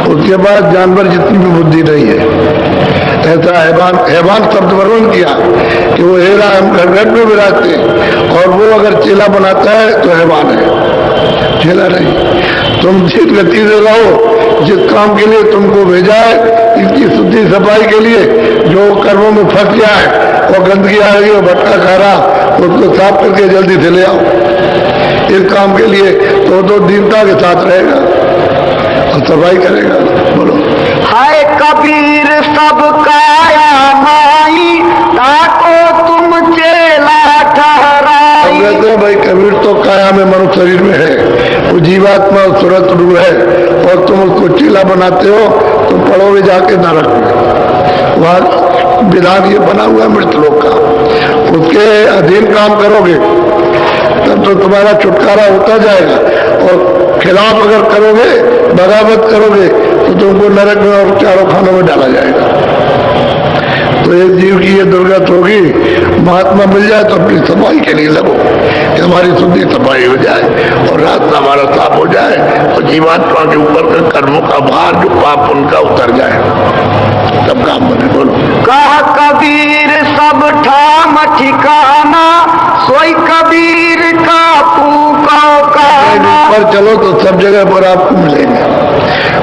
उसके बाद जानवर जितनी भी बुद्धि नहीं है। ऐसा हैवान शब्द वर्णन किया कि वो हेरा हम घट में विराजते और वो अगर चेला बनाता है तो हैवान है, चेला नहीं। तुम जिस गति से रहो, जिस काम के लिए तुमको भेजा है, इसकी शुद्धि सफाई के लिए, जो कर्मों में फंस गया है और गंदगी आ रही है, भटका खा रहा, उसको साफ करके जल्दी से ले आओ इस काम के लिए। तो दीनता के साथ रहेगा और सफाई करेगा। बोलो। हाय कबीर सब काया माई, ताको तुम चेला ठहराई। कहते हैं भाई कबीर तो काया में, मनुष्य शरीर में है, वो जीवात्मा सुरत रूप है और तुम उसको चेला बनाते हो, तुम पढ़ोगे जाके नरक में। वहां विधान ये बना हुआ है मृत लोक का, उसके अधीन काम करोगे तब तो तुम्हारा छुटकारा होता जाएगा। और खिलाफ अगर करोगे, बगावत करोगे तो तुमको नरक में और चारों खानों में डाला जाएगा। तो एक जीव की ये दुर्गत होगी, महात्मा मिल जाए तो अपनी सफाई के लिए लगो कि हमारी शुद्धि सफाई हो जाए और रास्ता हमारा साफ हो जाए और जीवात्मा के ऊपर का कर्मों का भार जो पाप उनका उतर जाए, तब काम बने। बोलो। कह कबीर सब ठाम ठिकाना, सोई कबीर का पूका पर चलो तो सब जगह पर आपको मिलेंगे,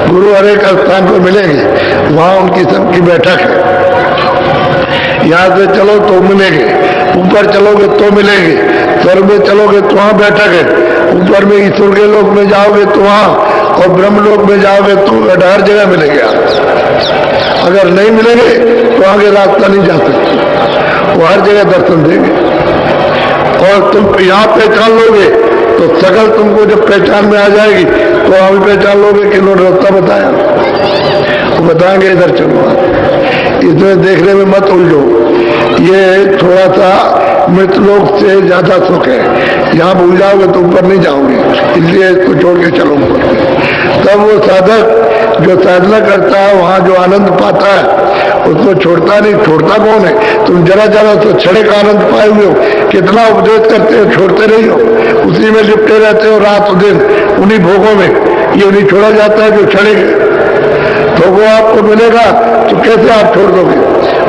गुरु हर एक स्थान पर मिलेंगे, वहां उनकी सबकी बैठक है। यहाँ से चलो तो मिलेंगे, ऊपर चलोगे तो मिलेंगे, स्वर्ग में चलोगे तो वहां बैठक है, ऊपर में ईश्वर के लोक में जाओगे तो वहां, और ब्रह्म लोक में जाओगे तो हर जगह मिलेंगे आप। अगर नहीं मिलेंगे तो आगे रास्ता नहीं जा सकते, वो हर जगह दर्शन देंगे। और तुम यहाँ पहचान लोगे तो सकल तुमको जब पहचान में आ जाएगी तो आप पहचान लोगे कि उन्होंने रास्ता बताया, वो बताएंगे इधर चलो। इसमें देखने में मत उलझो, ये थोड़ा सा मृतलोक से ज्यादा सुख है, यहाँ भूल जाओगे तो ऊपर नहीं जाओगे, इसलिए इसको छोड़ के चलो ऊपर। तब वो साधक जो साधना करता है वहाँ जो आनंद पाता है उसको छोड़ता नहीं। छोड़ता कौन है? तुम जरा जरा तो छड़े का आनंद पाए हुए हो, कितना उपदेश करते हो, छोड़ते नहीं हो, उसी में लिपटे रहते हो रात दिन, उन्हीं भोगों में। ये नहीं छोड़ा जाता है जो छड़े तो वो आपको मिलेगा, तो कैसे आप छोड़ दोगे?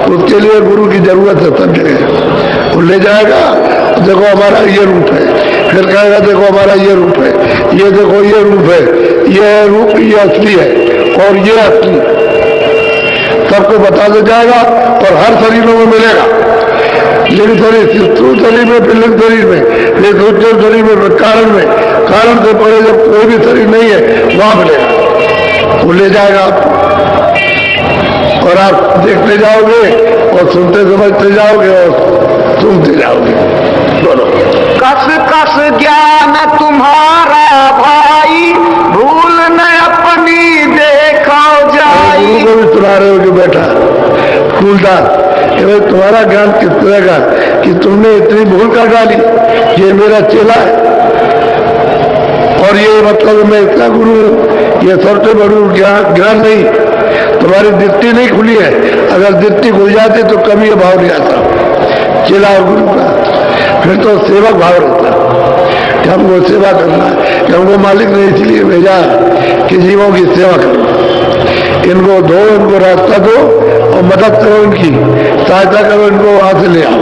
उसके लिए गुरु की जरूरत है सब जगह। वो ले जाएगा, देखो हमारा ये रूप है, फिर कहेगा देखो हमारा ये रूप है, ये देखो ये रूप है, ये रूप ये असली है और ये असली, सबको बता दे जाएगा और हर शरीरों में मिलेगा। लिंग शरीर, स्थूल शरीर में, फिर लिंग शरीर में, फिर सूक्ष्म शरीर में, कारण में, कारण से परे जब कोई भी शरीर नहीं है वहां मिलेगा। वो ले जाएगा आपको और आप देखते जाओगे और सुनते समझते जाओगे और सुनते जाओगे दोनों। कस कस ज्ञान तुम्हारा भाई, भूल न अपनी देखो जाई। गुरु को भी सुना रहे हो जो बैठा फूलदार, तुम्हारा ज्ञान किस तरह का कि तुमने इतनी भूल कर डाली, ये मेरा चेला है और ये मतलब मैं इतना गुरु हूँ, ये सबसे बड़ू ज्ञान नहीं। तुम्हारी दृष्टि नहीं खुली है, अगर दृष्टि खुल जाती तो कभी ये भाव नहीं आता चेला और गुरु का, फिर तो सेवक भाव रहता कि हमको सेवा करना है, कि हमको मालिक ने इसलिए भेजा कि जीवों की सेवा करो, इनको दो, इनको रास्ता दो और मदद करो, इनकी सहायता करो, इनको वहां से ले आओ।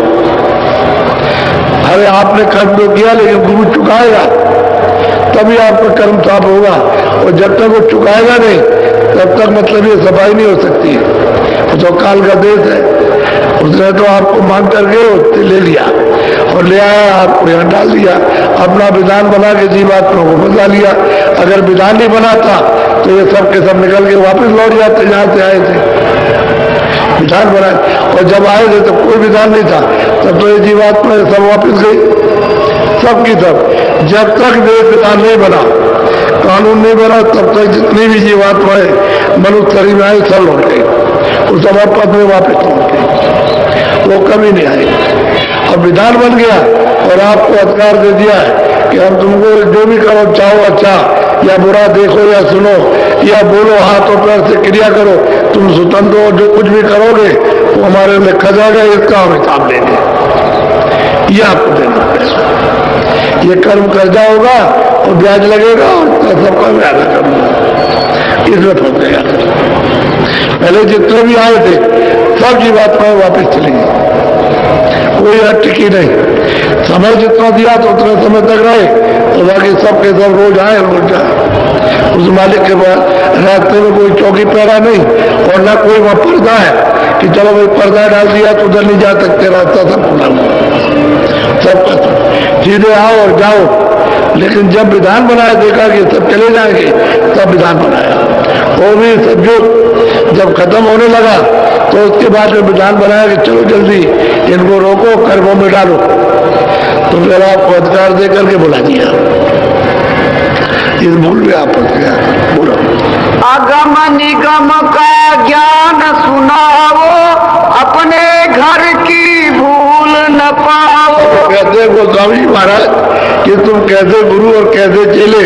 अरे आपने कर्म तो किया लेकिन गुरु चुकाएगा तभी आपका कर्म साफ होगा, और जब तक वो चुकाएगा नहीं तब तक मतलब ये सफाई नहीं हो सकती है। तो काल का देश है, उसने तो आपको मांग करके उससे ले लिया और ले आया, आपको यहाँ डाल दिया, अपना विधान बना के जीवात्मा को बदला लिया। अगर विधान नहीं बनाता तो ये सब के सब निकल के वापस लौट जाते जहाँ से आए थे। विधान बनाए और जब आए थे तो कोई विधान नहीं था, तब तो ये जीवात्मा सब वापस गई, सब की सब। जब तक वेद विधान नहीं बना, कानून नहीं बना, तब तक जितनी भी जीवात्माएं मनुष्य शरीर में आए सब लौट गई, उस समय पद में वापस लौट गई, वो कभी नहीं आएगी। अब विधान बन गया और आपको अधिकार दे दिया है कि हम तुमको जो भी करो, चाहो अच्छा या बुरा, देखो या सुनो या बोलो, हाथों पैर से क्रिया करो, तुम स्वतंत्र हो, जो कुछ भी करोगे वो हमारे लिखा जाएगा, इसका हम हिसाब लेंगे, ये आपको देना पड़ेगा। ये कर्म कर्जा होगा और ब्याज लगेगा और सबका व्याज करूंगा, इसमें फंस गया। पहले जितने भी आए थे सब जीवात्माएं वापस चलेंगी, कोई टिकी नहीं। समय जितना दिया तो उतने समय तक रहे और बाकी सब के सब रोज आए रोज जाए। उस मालिक के पास रास्ते में कोई चौकी पैरा नहीं और ना कोई वहां पर्दा है कि चलो भाई पर्दा डाल दिया तो उधर नहीं जा सकते, रास्ता सब खुला हुआ, सब सीधे आओ और जाओ। लेकिन जब विधान बनाया, देखा कि सब चले जाएंगे, तब विधान बनाया। वो भी सतयुग जब खत्म होने लगा तो उसके बाद में विधान बनाया कि चलो जल्दी इनको रोको, कर्मों में डालो। तो फिर आपको अधिकार दे करके बुला दिया, इस भूल में आप फंस गया। बोलो, अगम निगम का ज्ञान सुनाओ, अपने घर की भूल न पाओ। कहते गोस्वामी महाराज कि तुम कैसे गुरु और कैसे चेले,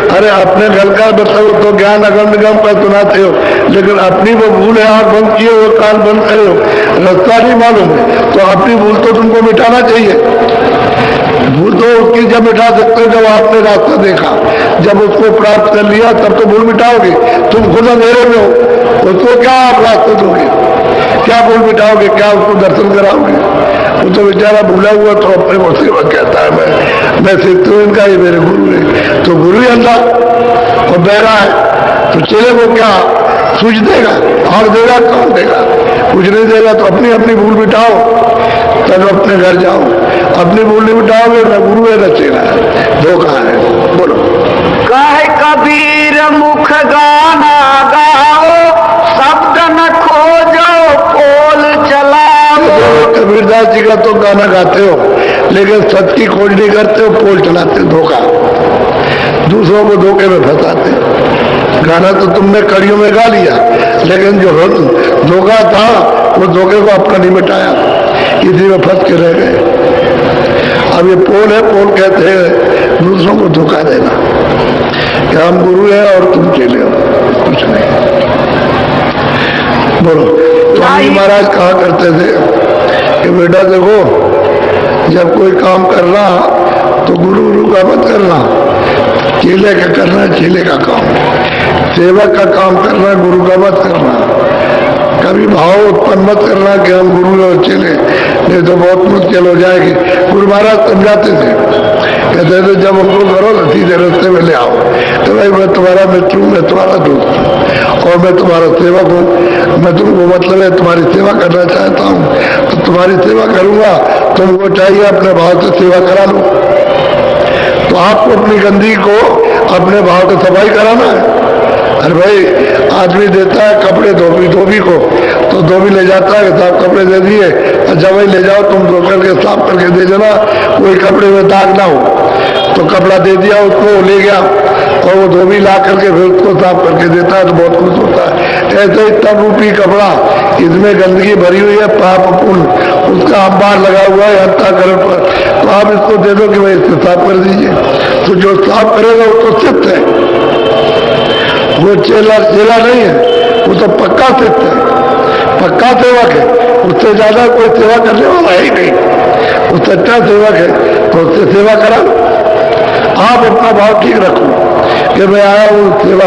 अरे अपने घर का मतलब तो ज्ञान अगम निगम का सुनाते हो, लेकिन अपनी वो भूल है, आंख बंद किए हो, कान बंद करे हो, रास्ता नहीं मालूम है, तो अपनी भूल तो तुमको मिटाना चाहिए। भूल तो उसकी जब मिटा सकते हो जब आपने रास्ता देखा, जब उसको प्राप्त कर लिया तब तो भूल मिटाओगे। तुम खुद अंधेरे में हो, उसको क्या आप रास्ते दोगे, क्या भूल मिटाओगे, क्या उसको दर्शन कराओगे? वो तो बेचारा भूला हुआ तो अपने वो सेवक कहता है मैं सिद्ध हूं इनका, ये मेरे गुरु है। तो गुरु ही अंधा और बहरा है, तो चेले को क्या सूझ देगा, आंख देगा, कान देगा, कुछ नहीं देगा। तो अपनी अपनी भूल मिटाओ, तब अपने घर जाओ। अपनी भूल नहीं मिटाओगे, न गुरु है न चेला है, धोखा है। बोलो, कहे कबीर मुख गाना गाओ, शब्द न खोजो पोल चलाओ। कबीरदास जी का तो गाना गाते हो, लेकिन सच की खोज नहीं करते हो, पोल चलाते हो, धोखा, दूसरों को धोखे में फंसाते हो। गाना तो तुमने कड़ियों में गा लिया, लेकिन जो धोखा था वो धोखे को अपना नहीं मिटाया, इसी में फंस के रह गए। अब ये पोल है, पोल कहते हैं दूसरों को धोखा देना कि हम गुरु हैं और तुम चेले हो, कुछ नहीं। बोलो। स्वामी महाराज कहा करते थे कि बेटा देखो, जब कोई काम करना तो गुरु का मत करना, चेले का करना है चेले का काम, सेवक का काम करना, गुरु का मत करना। कभी भाव उत्पन्न मत करना कि हम गुरु और चेले, नहीं तो बहुत मुश्किल हो जाएगी। गुरु महाराज समझाते थे, कहते थे जब हमको करो तो सीधे रास्ते में ले आओ, तो भाई मैं तुम्हारा मित्र हूँ, मैं तुम्हारा दोस्त हूँ और मैं तुम्हारा सेवक हूँ, मैं तुमको मतलब है तुम्हारी सेवा करना चाहता हूँ, तो तुम्हारी सेवा करूंगा, तुमको चाहिए अपने भाव से सेवा करा लो। तो आपको अपनी गंदगी को अपने भाव से सफाई कराना है। अरे भाई आदमी देता है कपड़े धोबी को, तो धोबी ले जाता है, साफ कपड़े दे दिए, अच्छा भाई ले जाओ तुम धो करके साफ करके दे देना, कोई कपड़े में दाग ना हो। तो कपड़ा दे दिया उसको, ले गया और वो धोबी ला करके फिर उसको साफ करके देता है, तो बहुत खुश होता है। ऐसे ही तन रूपी कपड़ा, इसमें गंदगी भरी हुई है, पाप पुण्य उसका अंबार लगा हुआ है अंतःकरण पर, तो आप इसको दे दो कि भाई इसको साफ कर दीजिए। तो जो साफ करेगा वो तो सिद्ध है, वो चेला नहीं है, वो तो पक्का सिद्ध है, पक्का सेवक है, उससे ज्यादा कोई सेवा करने वाला है ही नहीं, वो सच्चा सेवक है, तो उससे सेवा करा। आप अपना भाव ठीक रखो कि मैं आया हूँ सेवा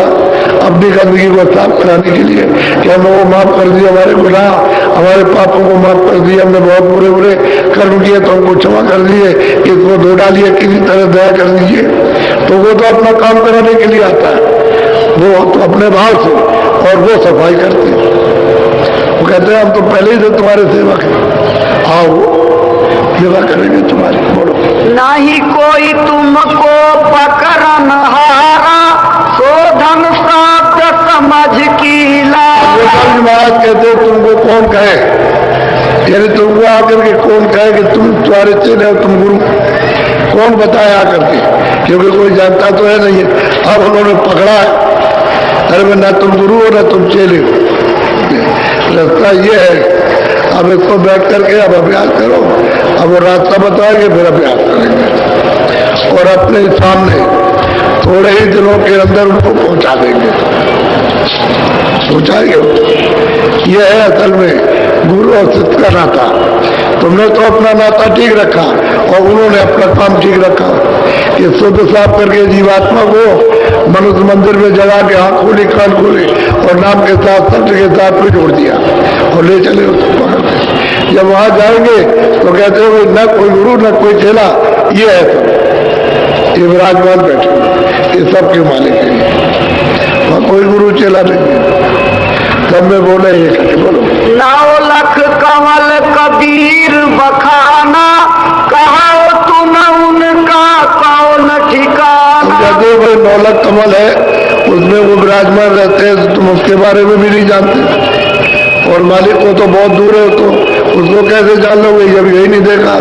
अपनी गंदगी को साफ कराने के लिए, कि हमने वो माफ कर दिया, हमारे गुनाह हमारे पापों को माफ कर दिया, हमने बहुत बुरे बुरे कर्म किए तो हमको क्षमा कर दिए, इसको धो डालिए, किसी तरह दया कर दीजिए। तो वो तो अपना काम कराने के लिए आता है, वो तो अपने भाव से, और वो सफाई करते हैं। वो कहते हैं हम तो पहले ही से तुम्हारे सेवक हैं, आओ सेवा करेंगे तुम्हारी। बोलो। नहीं कोई तुमको पकड़न हारा, शोधन शब्द समझ की लारा। महाराज कहते तुमको कौन कहे, यानी तुमको आकर के कौन कहे कि तुम तुम्हारे चेले हो, तुम गुरु, कौन बताए आकर के, क्योंकि कोई जानता तो है नहीं। अब उन्होंने पकड़ा है, अरे मैं ना तुम गुरु हो ना तुम चेले हो, रास्ता ये है। अब इसको बैठ करके अब अभ्यास करो, अब वो रास्ता बताएंगे फिर अभ्यास करेंगे, और अपने सामने थोड़े ही दिनों के अंदर उनको पहुंचा देंगे, पहुंचाएंगे। ये है असल में गुरु और शिष्य का नाता। तुमने तो अपना नाता ठीक रखा और उन्होंने अपना काम ठीक रखा, कि शुद्ध साफ करके जीवात्मा को मनुष्य मंदिर में जगा के आंख खोली कान खोली और नाम के साथ शब्द के साथ भी जोड़ दिया और ले चले उसको पकड़ के। जब वहां जाएंगे तो कहते हैं न कोई गुरु न कोई चेला, ये है सब, ये विराजमान बैठे, ये सब के मालिक है, वहां कोई गुरु चेला नहीं है। तब में बोले ये कहते बोलो। नौ लख कमल कबीर बखाना, कहो तुम उनका कौन ठिकाना। कहते भाई 9 लाख कमल है, उसमें वो विराजमान रहते हैं, तो तुम उसके बारे में भी नहीं जानते, और मालिक को तो बहुत दूर है, तो उसको कैसे जान लोगे जब यही नहीं देखा।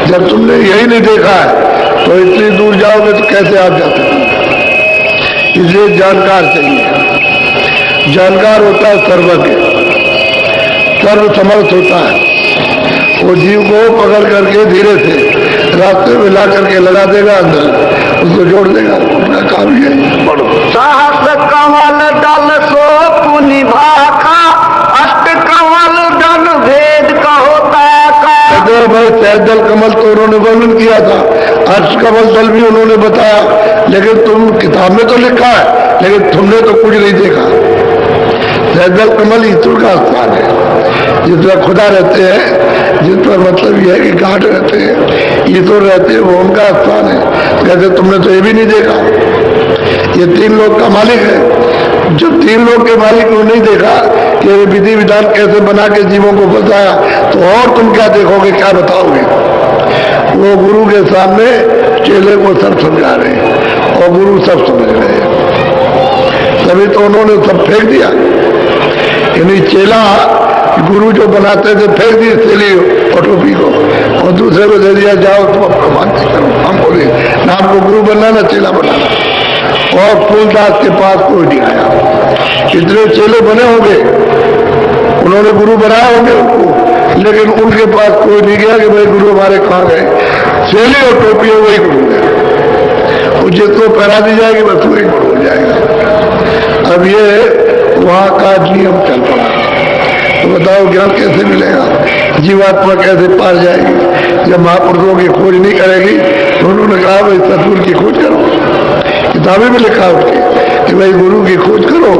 जब तुमने यही नहीं देखा है तो इतनी दूर जाओगे तो कैसे आप जा सकते। इसलिए जानकार चाहिए। जानकार होता है सर्वज्ञ, सर्व समर्थ होता है, वो जीव को पकड़ करके धीरे से रास्ते में ला करके लगा देगा, अंदर उसको जोड़ देगा, अपना काम ही है। सहस कमल दल सो पुनि भाखा, अष्ट कमल दल भेद कहोता का। भाई सहजल कमल तो उन्होंने वर्णन किया था, अष्ट कमल दल भी उन्होंने बताया, लेकिन तुम किताब में तो लिखा है, लेकिन तुमने तो कुछ नहीं देखा। सहजल कमल ईश्वर का स्थान है, जिसमें खुदा रहते हैं, जिस पर मतलब यह है कि घाट रहते हैं, ईश्वर रहते हैं, वो उनका स्थान है। कहते तुमने तो ये भी नहीं देखा, ये 3 लोग का मालिक है। जब 3 लोग के मालिक को नहीं देखा कि ये विधि विधान कैसे बना के जीवों को बताया, तो और तुम क्या देखोगे, क्या बताओगे। वो गुरु के सामने चेले को सब समझा रहे हैं और गुरु सब समझ रहे हैं, तभी तो उन्होंने सब फेंक दिया। यानी चेला गुरु जो बनाते थे फेंक दिए चेली और टोपी को, और दूसरे को दे दिया जाओ तुम अपना मानते करो, हम बोले ना हमको गुरु बनना ना चेला बनाना। और फूलदास के पास कोई नहीं आया, इतने चेले बने होंगे, उन्होंने गुरु बनाया होंगे उनको, लेकिन उनके पास कोई नहीं गया कि भाई गुरु हमारे कहाँ गए। थैली और टोपी है वही गुरु है, वो जिसको पहरा दी जाएगी बस वही गुरु हो जाएगा। अब ये वहां का नियम चल पड़ा, तो बताओ ज्ञान कैसे मिलेगा, जीवात्मा कैसे पार जाएगी जब महापुरुषों की खोज नहीं करेगी। तो उन्होंने कहा भाई सतगुरु की खोज करो, किताबें में लिखा उसकी कि भाई गुरु की खोज करो,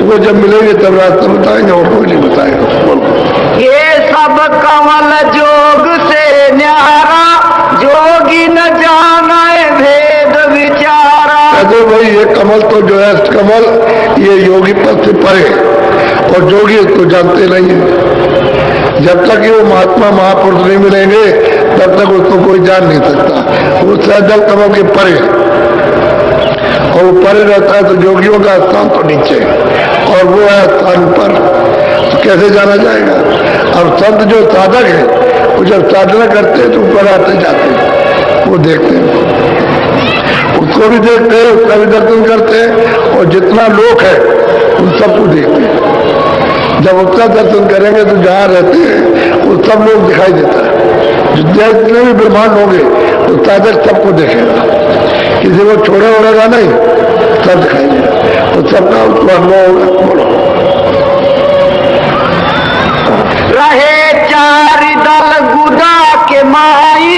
वो जब मिलेंगे तब रास्ता बताएंगे और कोई नहीं बताएगा। ये सब कमल जोग से न्यारा, जोगी न जाने भेद विचारा। कहते भाई ये कमल तो जो है कमल ये योगी पद से परे, और जोगी इसको जानते नहीं है। जब तक ये वो महात्मा महापुरुष नहीं मिलेंगे तब तक उसको कोई जान नहीं सकता। वो सहजल कमल के परे, और वो परे रहता है तो जोगियों का स्थान तो नीचे और वो है स्थान पर, तो कैसे जाना जाएगा। अब संत जो साधक है वो जब साधना करते हैं तो ऊपर आते जाते हैं, वो देखते हैं, उसको भी देखते हैं, उसका भी दर्शन करते हैं, और जितना लोग है उन सबको देखते हैं। जब उसका दर्शन करेंगे तो जहाँ रहते हैं वो सब लोग दिखाई देता है। जितने भी ब्रह्मांड होंगे तो साधक सबको देखेगा, किसी को छोड़े ओढ़ेगा नहीं, सब दिखाई देगा, तो सबका उसको अनुभव होगा। बोलो रहे चार दल गुदा के माई,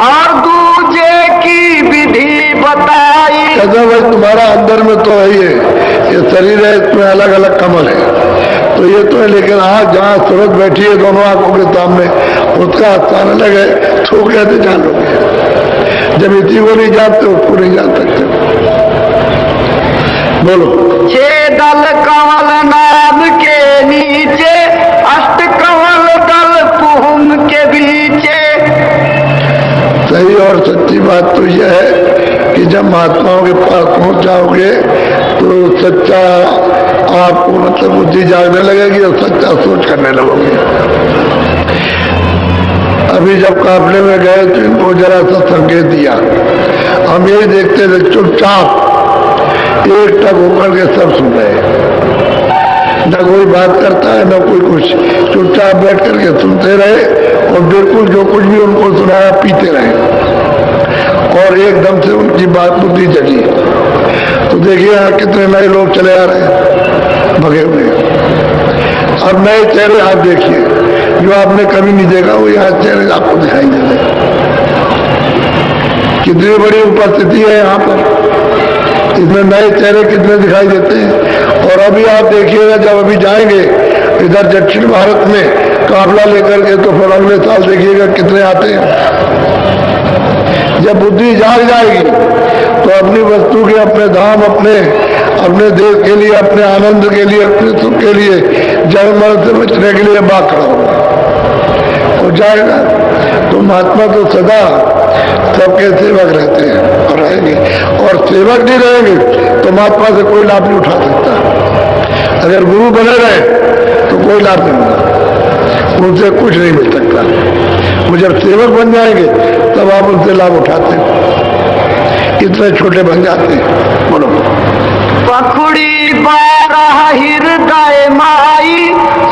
और दूजे की विधि बताई। कहते भाई तुम्हारा अंदर में तो है ये शरीर है, इसमें अलग अलग कमल है, तो ये तो है, लेकिन आज जहाँ सूरज बैठी है दोनों आंखों के सामने उसका स्थान अलग है, तो कैसे जान लोगे। जब इसी को नहीं जानते उसको नहीं जान सकते। बोलो 6 दल कमल नाम के नीचे, अष्ट कमल दल कुहुम के बीचे। सही और सच्ची बात तो यह है कि जब महात्माओं के पास पहुंच जाओगे तो सच्चा आपको मतलब बुद्धि जागने लगेगी और सच्चा सोच करने लगोगे। अभी जब काफले में गए तो इनको जरा सा संकेत दिया, हम यही देखते थे चुपचाप एक टक होकर के सब सुन रहे, न कोई बात करता है न कोई कुछ, चुपचाप बैठ करके सुनते रहे और बिल्कुल जो कुछ भी उनको सुनाया पीते रहे। और एकदम से उनकी बात बुद्धि जगी, तो देखिए यहाँ कितने नए लोग चले आ रहे हैं भगे हुए। अब नए चेहरे आप देखिए जो आपने कभी नहीं देखा, वो यहाँ चेहरे आपको दिखाई दे रहे। कितनी बड़ी उपस्थिति है यहाँ पर, इसमें नए चेहरे कितने दिखाई देते हैं। और अभी आप देखिएगा जब अभी जाएंगे इधर दक्षिण भारत में काफला लेकर के, तो फिर अगले साल देखिएगा कितने आते हैं। जब बुद्धि जाग जाएगी तो अपनी वस्तु के, अपने धाम, अपने देश के लिए, अपने आनंद के लिए, अपने सुख के लिए, जन्म मरण से बचने के लिए बात खड़ा हो जाएगा। तो महात्मा तो सदा सबके सेवक रहते हैं और रहेंगे, और सेवक नहीं रहेंगे तो महात्मा से कोई लाभ नहीं उठा सकता। अगर गुरु बने रहे तो कोई लाभ नहीं मिलता, उनसे कुछ नहीं मिल सकता। वो जब सेवक बन जाएंगे तब आप उनसे लाभ उठाते हैं, इतने छोटे बन जाते हैं। बोलो पखुड़ी 12 हृदय माई,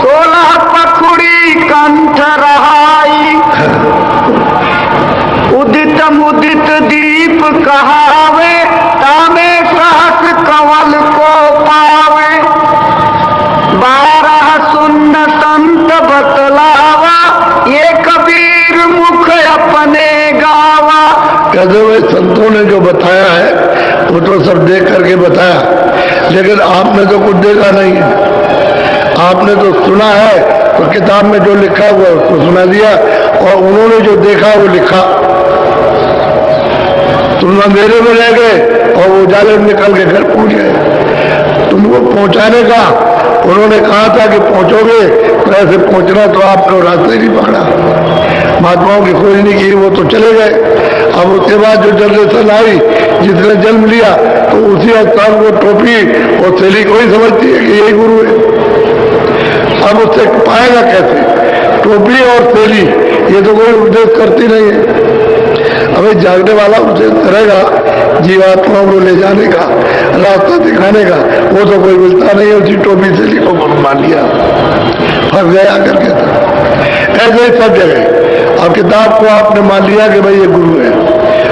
16 पखुड़ी कंठ रहाई। उदित मुदित दीप कहावे, तामे सहस कमल को पावे। 12 सुन्न संत बतलावा, ये कबीर मुख अपने गावा। कहते हुए संतों ने जो बताया है वो तो सब देख करके बताया, लेकिन आपने तो कुछ देखा नहीं है। आपने तो सुना है, तो किताब में जो लिखा हुआ उसको सुना दिया, और उन्होंने जो देखा वो लिखा। तुम अंधेरे में रह गए और वो उजाले में निकल के घर पहुंच गए। तुमको पहुंचाने का उन्होंने कहा था कि पहुंचोगे, तो ऐसे पहुंचना तो आपने रास्ते नहीं पकड़ा। महात्माओं की खोज नहीं की, वो तो चले गए। अब उसके बाद जो जनरेशन आई, जिसने जन्म लिया, तो उसी स्थान को टोपी और थैली को ही समझती है कि यही गुरु है। अब उससे पाएगा कैसे? टोपी और थैली ये तो कोई उपदेश करती नहीं है। अभी जागने वाला उपदेश करेगा जीवात्माओं को ले जाने का, रास्ता दिखाने का, वो तो कोई मिलता नहीं है। उसी टोपी थैली को मान लिया, फंस गया करके। ऐसे ही सब जगह अब किताब को आपने मान लिया कि भाई ये गुरु है,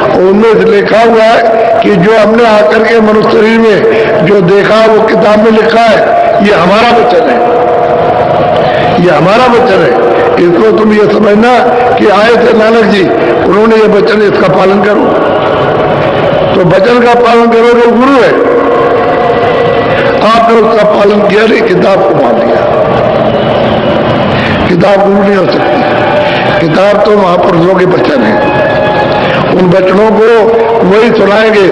और उनमें से लिखा हुआ है कि जो हमने आकर के मनुष्य शरीर में जो देखा वो किताब में लिखा है, ये हमारा वचन है, ये हमारा वचन है। इसको तुम ये समझना कि आए थे नानक जी, उन्होंने ये वचन, इसका पालन करो। तो वचन का पालन करो जो गुरु है, आपने उसका पालन किया नहीं, किताब को मान लिया। किताब गुरु नहीं हो सकती, किताब तो महापुरुषों के वचन है। उन वचनों को वही सुनाएंगे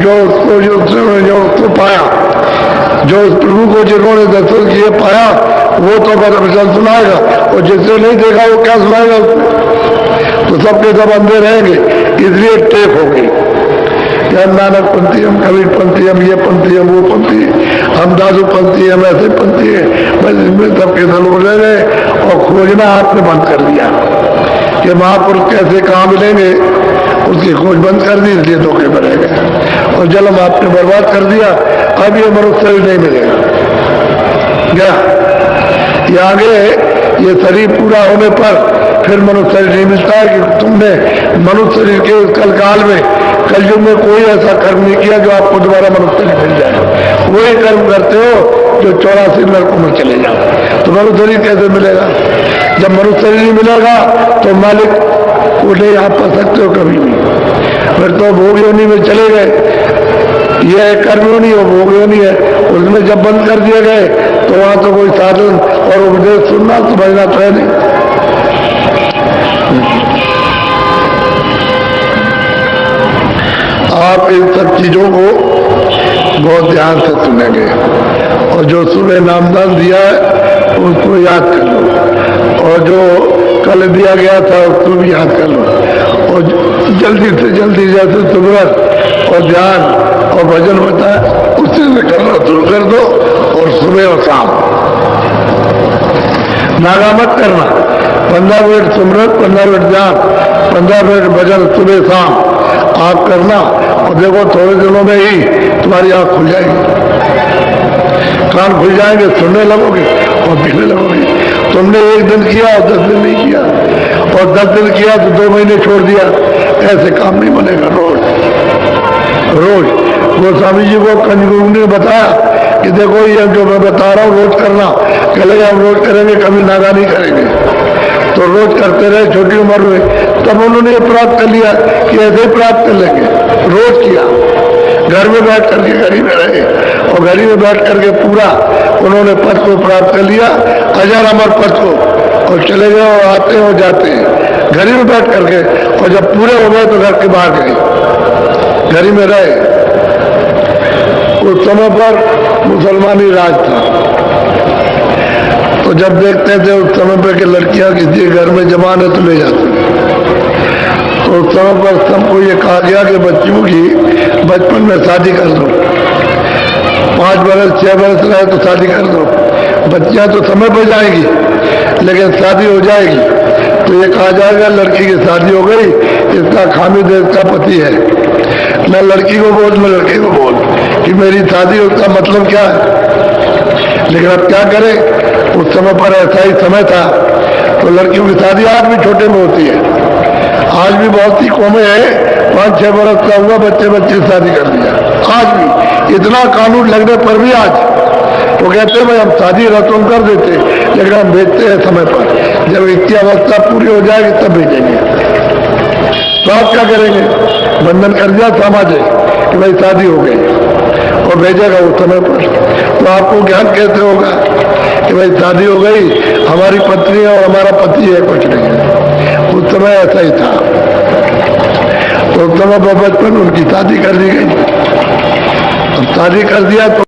जो उसको पाया, जो उस प्रभु को जिन्होंने दर्शन किए पाया, वो तो वचन सुनाएगा, और जिसने नहीं देखा वो क्या सुनाएगा उसको? तो सबके सब अंधे रहेंगे। इसलिए टेक हो गई, हम नानक पंथी, हम कबीर पंथी, हम ये पंथी, हम वो पंथी, हम दादू पंथी, हम ऐसे पंथी है। बस इसमें सबके सब लोग रह गए, और खोजना आपने बंद कर दिया कि महापुरुष कैसे कहाँ मिलेंगे, उसकी खोज बंद कर दी, इसलिए धोखे में रह गए, और जन्म आपने बर्बाद कर दिया। अब ये मनुष्य शरीर नहीं मिलेगा क्या? ये आगे ये शरीर पूरा होने पर फिर मनुष्य शरीर नहीं मिलता है, कि तुमने मनुष्य शरीर के कल काल में, कलयुग में कोई ऐसा कर्म नहीं किया जो आपको दोबारा मनुष्य शरीर मिल जाए। वही कर्म करते हो जो 84 नरकों में चले जाओ। तो मनुष्य शरीर कैसे मिलेगा? जब मनुष्य शरीर नहीं मिलेगा तो मालिक को नहीं आप पा सकते हो कभी भी, फिर तो भोग योनि में चले गए। यह कर्म योनि हो, भोग योनि है, उसमें जब बंद कर दिए गए तो वहां तो कोई साधन और उपदेश सुनना समझना तो है नहीं। आप इन सब चीजों को बहुत ध्यान से सुनेंगे, और जो सुबह नामदान दिया है उसको याद कर लो, और जो कल दिया गया था उसको भी याद कर लो, और जल्दी से जल्दी जैसे सुबह और ध्यान और भजन होता है उससे से करना शुरू कर दो, और सुबह और शाम नागा मत करना। 15 मिनट सुमरन, 15 मिनट ध्यान, 15 मिनट भजन सुबह शाम आप करना, और देखो थोड़े दिनों में ही तुम्हारी आंख खुल जाएगी, कान खुल जाएंगे, सुनने लगोगे और दिखने लगोगे। तुमने एक दिन किया और 10 दिन नहीं किया, और 10 दिन किया तो 2 महीने छोड़ दिया, ऐसे काम नहीं बनेगा। रोज रोज गोस्वामी जी को कंजगुरु ने बताया कि देखो ये जो मैं बता रहा हूँ रोज करना, चलेगा हम रोज करेंगे, कभी नागा नहीं करेंगे। तो रोज करते रहे छोटी उम्र में, तब उन्होंने ये प्राप्त कर लिया कि ऐसे ही प्राप्त कर लेंगे। रोज किया, घर में बैठ करके घड़ी में रहे, और घड़ी में बैठ करके पूरा उन्होंने पद को प्राप्त कर लिया, अजर अमर पद को, और चले गए और आते और जाते हैं घड़ी में बैठ करके। और जब पूरे हो गए तो घर के बाहर गए, घड़ी में रहे। उस समय पर मुसलमानी राज था, तो जब देखते थे उस समय पर कि लड़कियां किसी घर में जवान है तो ले जाते, तो उस समय पर सबको ये कहा गया कि बच्चियों की बचपन में शादी कर दो, 5 बरस 6 बरस रहे तो शादी कर दो। बच्चियां तो समय पर जाएगी लेकिन शादी हो जाएगी, तो ये कहा जाएगा लड़की की शादी हो गई, इसका खामिद इसका पति है। न लड़की को बोल न लड़के को बोल कि मेरी शादी, उसका मतलब क्या है। लेकिन अब क्या करें, उस समय पर ऐसा ही समय था, तो लड़कियों की शादी आज भी छोटे में होती है। आज भी बहुत सी कौमें हैं 5-6 बरस का हुआ बच्चे शादी कर दिया। आज भी इतना कानून लगने पर भी आज वो कहते हैं भाई हम शादी रस्म कर देते, लेकिन हम भेजते हैं समय पर, जब इतनी अवस्था पूरी हो जाएगी तब भेजेंगे। तो आप क्या करेंगे, बंधन कर दिया समाज कि भाई शादी हो गई, और भेजेगा उस समय पर। तो आपको ज्ञान कैसे होगा कि भाई शादी हो गई, हमारी पत्नी है और हमारा पति है, कुछ नहीं है। उस समय ऐसा ही था, तो उस समय पर बचपन उनकी शादी कर दी गई। अब शादी कर दिया तो